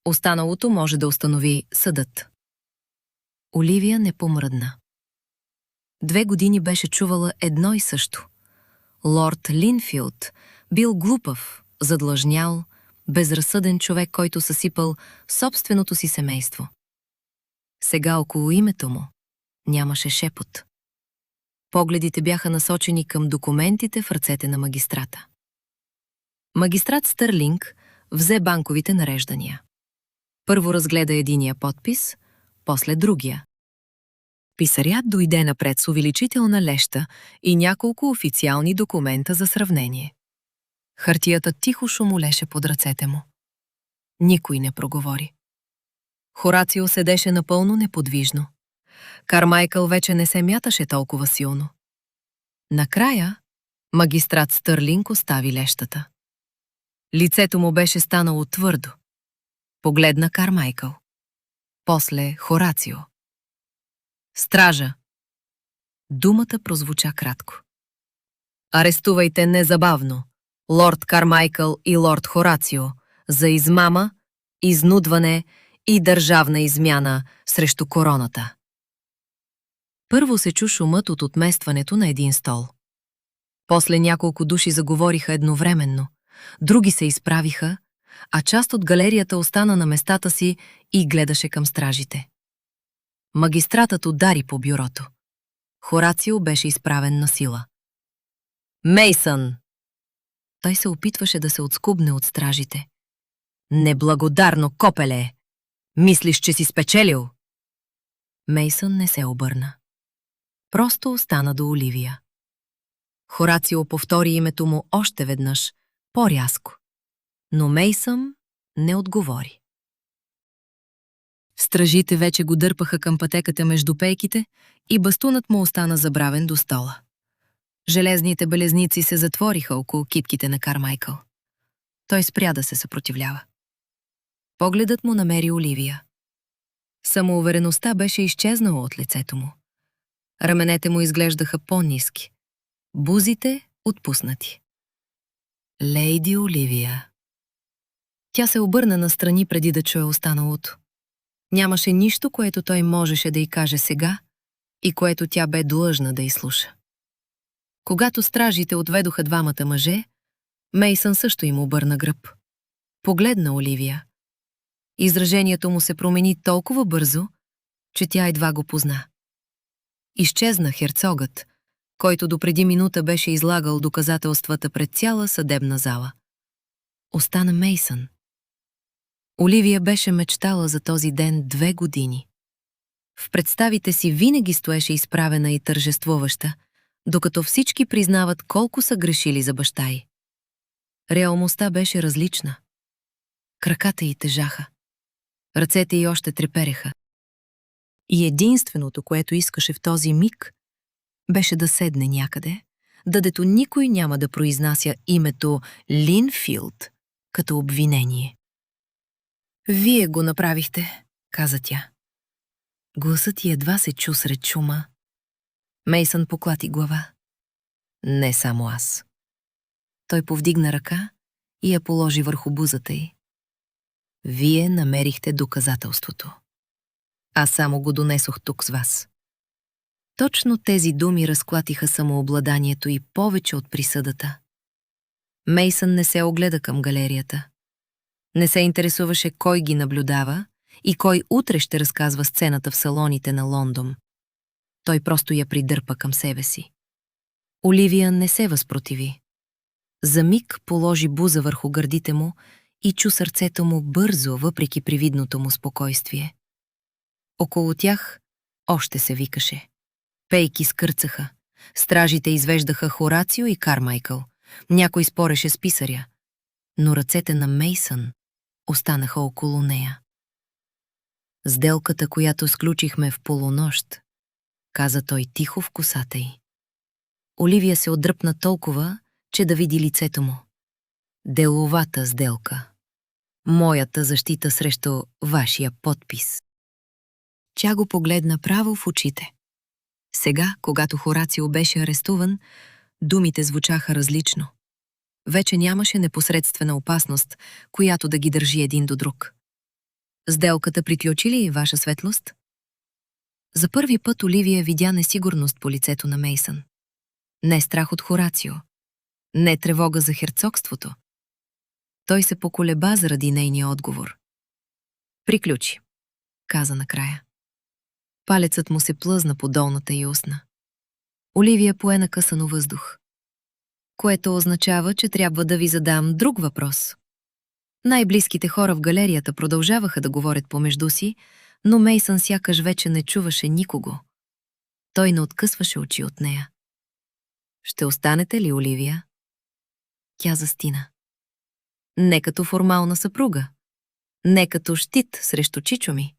Останалото може да установи съдът. Оливия не помръдна. 2 години беше чувала едно и също. Лорд Линфилд бил глупав, задлъжнял, безразсъден човек, който съсипал собственото си семейство. Сега около името му нямаше шепот. Погледите бяха насочени към документите в ръцете на магистрата. Магистрат Стърлинг взе банковите нареждания. Първо разгледа единия подпис, после другия. Писарят дойде напред с увеличителна леща и няколко официални документа за сравнение. Хартията тихо шумолеше под ръцете му. Никой не проговори. Хорацио седеше напълно неподвижно. Кармайкъл вече не се мяташе толкова силно. Накрая магистрат Стърлинг остави лещата. Лицето му беше станало твърдо. Погледна Кармайкъл. После Хорацио. «Стража!» Думата прозвуча кратко. «Арестувайте незабавно лорд Кармайкъл и лорд Хорацио за измама, изнудване и държавна измяна срещу короната». Първо се чу шумът от отместването на един стол. После няколко души заговориха едновременно, други се изправиха, а част от галерията остана на местата си и гледаше към стражите. Магистратът удари по бюрото. Хорацио беше изправен на сила. «Мейсън!» Той се опитваше да се отскубне от стражите. «Неблагодарно копеле! Мислиш, че си спечелил?» Мейсън не се обърна. Просто остана до Оливия. Хорацио повтори името му още веднъж, по-рязко. Но Мейсън не отговори. Стражите вече го дърпаха към пътеката между пейките и бастунът му остана забравен до стола. Железните белезници се затвориха около китките на Кармайкъл. Той спря да се съпротивлява. Погледът му намери Оливия. Самоувереността беше изчезнала от лицето му. Раменете му изглеждаха по-ниски. Бузите отпуснати. Лейди Оливия. Тя се обърна настрани преди да чуе останалото. Нямаше нищо, което той можеше да й каже сега и което тя бе длъжна да изслуша. Когато стражите отведоха двамата мъже, Мейсън също им обърна гръб. Погледна Оливия. Изражението му се промени толкова бързо, че тя едва го позна. Изчезна херцогът, който допреди минута беше излагал доказателствата пред цяла съдебна зала. Остана Мейсън. Оливия беше мечтала за този ден 2 години. В представите си винаги стоеше изправена и тържествуваща, докато всички признават колко са грешили за баща й. Реалността беше различна. Краката й тежаха. Ръцете й още трепереха. И единственото, което искаше в този миг, беше да седне някъде, дето никой няма да произнася името Линфилд като обвинение. «Вие го направихте», каза тя. Гласът й едва се чу сред шума. Мейсън поклати глава. «Не само аз». Той повдигна ръка и я положи върху бузата й. «Вие намерихте доказателството. Аз само го донесох тук с вас. Точно тези думи разклатиха самообладанието и повече от присъдата. Мейсън не се огледа към галерията. Не се интересуваше кой ги наблюдава и кой утре ще разказва сцената в салоните на Лондон. Той просто я придърпа към себе си. Оливия не се възпротиви. За миг положи буза върху гърдите му и чу сърцето му бързо, въпреки привидното му спокойствие. Около тях още се викаше. Пейки скърцаха. Стражите извеждаха Хорацио и Кармайкъл. Някой спореше с писаря. Но ръцете на Мейсън останаха около нея. Сделката, която сключихме в полунощ, каза той тихо в косата й. Оливия се отдръпна толкова, че да види лицето му. Деловата сделка. Моята защита срещу вашия подпис. Тя го погледна право в очите. Сега, когато Хорацио беше арестуван, думите звучаха различно. Вече нямаше непосредствена опасност, която да ги държи един до друг. Сделката приключи ли, ваша светлост? За първи път Оливия видя несигурност по лицето на Мейсън. Не страх от Хорацио. Не тревога за херцогството. Той се поколеба заради нейния отговор. Приключи, каза накрая. Палецът му се плъзна по долната й устна. Оливия пое накъсано въздух. Което означава, че трябва да ви задам друг въпрос. Най-близките хора в галерията продължаваха да говорят помежду си, но Мейсън сякаш вече не чуваше никого. Той не откъсваше очи от нея. Ще останете ли, Оливия? Тя застина. Не като формална съпруга. Не като щит срещу чичо ми.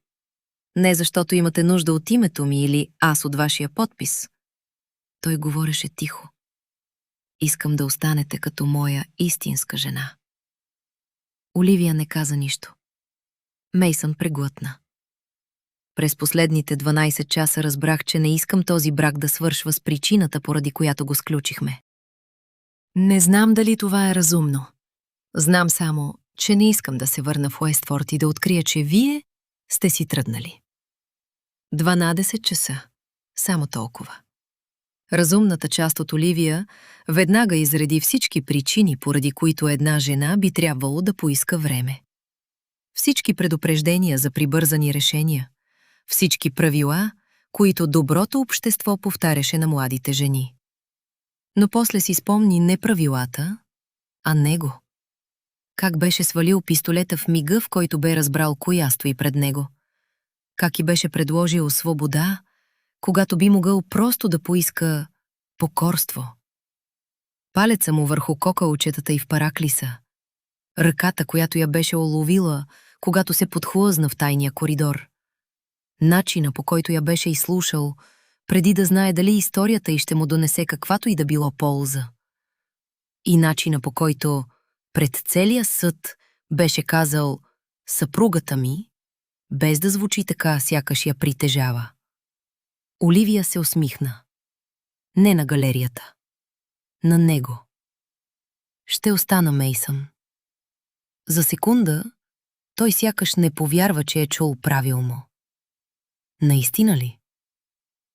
Не защото имате нужда от името ми или аз от вашия подпис. Той говореше тихо. Искам да останете като моя истинска жена. Оливия не каза нищо. Мейсън преглътна. През последните 12 часа разбрах, че не искам този брак да свършва с причината, поради която го сключихме. Не знам дали това е разумно. Знам само, че не искам да се върна в Уестфорд и да открия, че вие сте си тръгнали. 12 часа. Само толкова. Разумната част от Оливия веднага изреди всички причини, поради които една жена би трябвало да поиска време. Всички предупреждения за прибързани решения, всички правила, които доброто общество повтаряше на младите жени. Но после си спомни не правилата, а него. Как беше свалил пистолета в мига, в който бе разбрал коя стои пред него. Как и беше предложил свобода, когато би могъл просто да поиска покорство. Палеца му върху кокалчетата и в параклиса. Ръката, която я беше уловила, когато се подхлъзна в тайния коридор. Начина, по който я беше изслушал, преди да знае дали историята й ще му донесе каквато и да било полза. И начина, по който пред целия съд беше казал «съпругата ми», без да звучи така, сякаш я притежава. Оливия се усмихна. Не на галерията. На него. Ще остана, Мейсън. За секунда той сякаш не повярва, че е чул правилно. Наистина ли?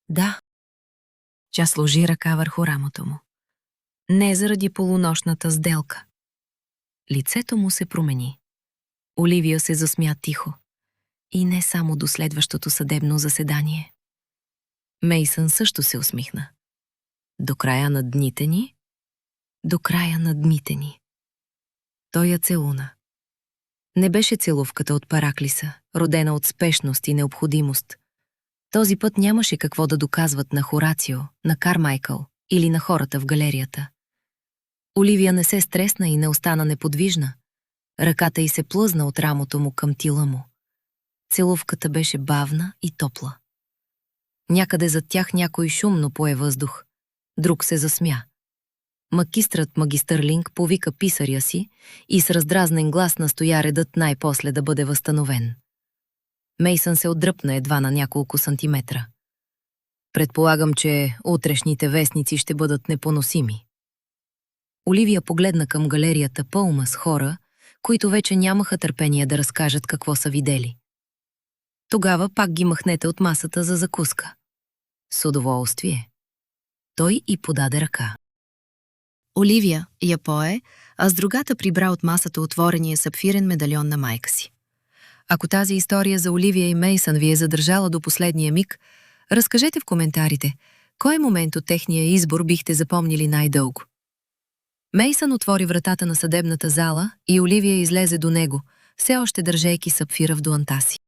Да. Тя сложи ръка върху рамото му. Не заради полунощната сделка. Лицето му се промени. Оливия се засмя тихо. И не само до следващото съдебно заседание. Мейсън също се усмихна. До края на дните ни? До края на дните ни. Той я целуна. Не беше целувката от параклиса, родена от спешност и необходимост. Този път нямаше какво да доказват на Хорацио, на Кармайкъл или на хората в галерията. Оливия не се стресна и не остана неподвижна. Ръката й се плъзна от рамото му към тила му. Целувката беше бавна и топла. Някъде зад тях някой шумно пое въздух. Друг се засмя. Магистрът Магистърлинг повика писаря си и с раздразнен глас настоя редът най-после да бъде възстановен. Мейсън се отдръпна едва на няколко сантиметра. Предполагам, че утрешните вестници ще бъдат непоносими. Оливия погледна към галерията пълна с хора, които вече нямаха търпение да разкажат какво са видели. Тогава пак ги махнете от масата за закуска. С удоволствие. Той и подаде ръка. Оливия я пое, а с другата прибра от масата отворения сапфирен медальон на майка си. Ако тази история за Оливия и Мейсън ви е задържала до последния миг, разкажете в коментарите, кой момент от техния избор бихте запомнили най-дълго. Мейсън отвори вратата на съдебната зала и Оливия излезе до него, все още държейки сапфира в дуанта си.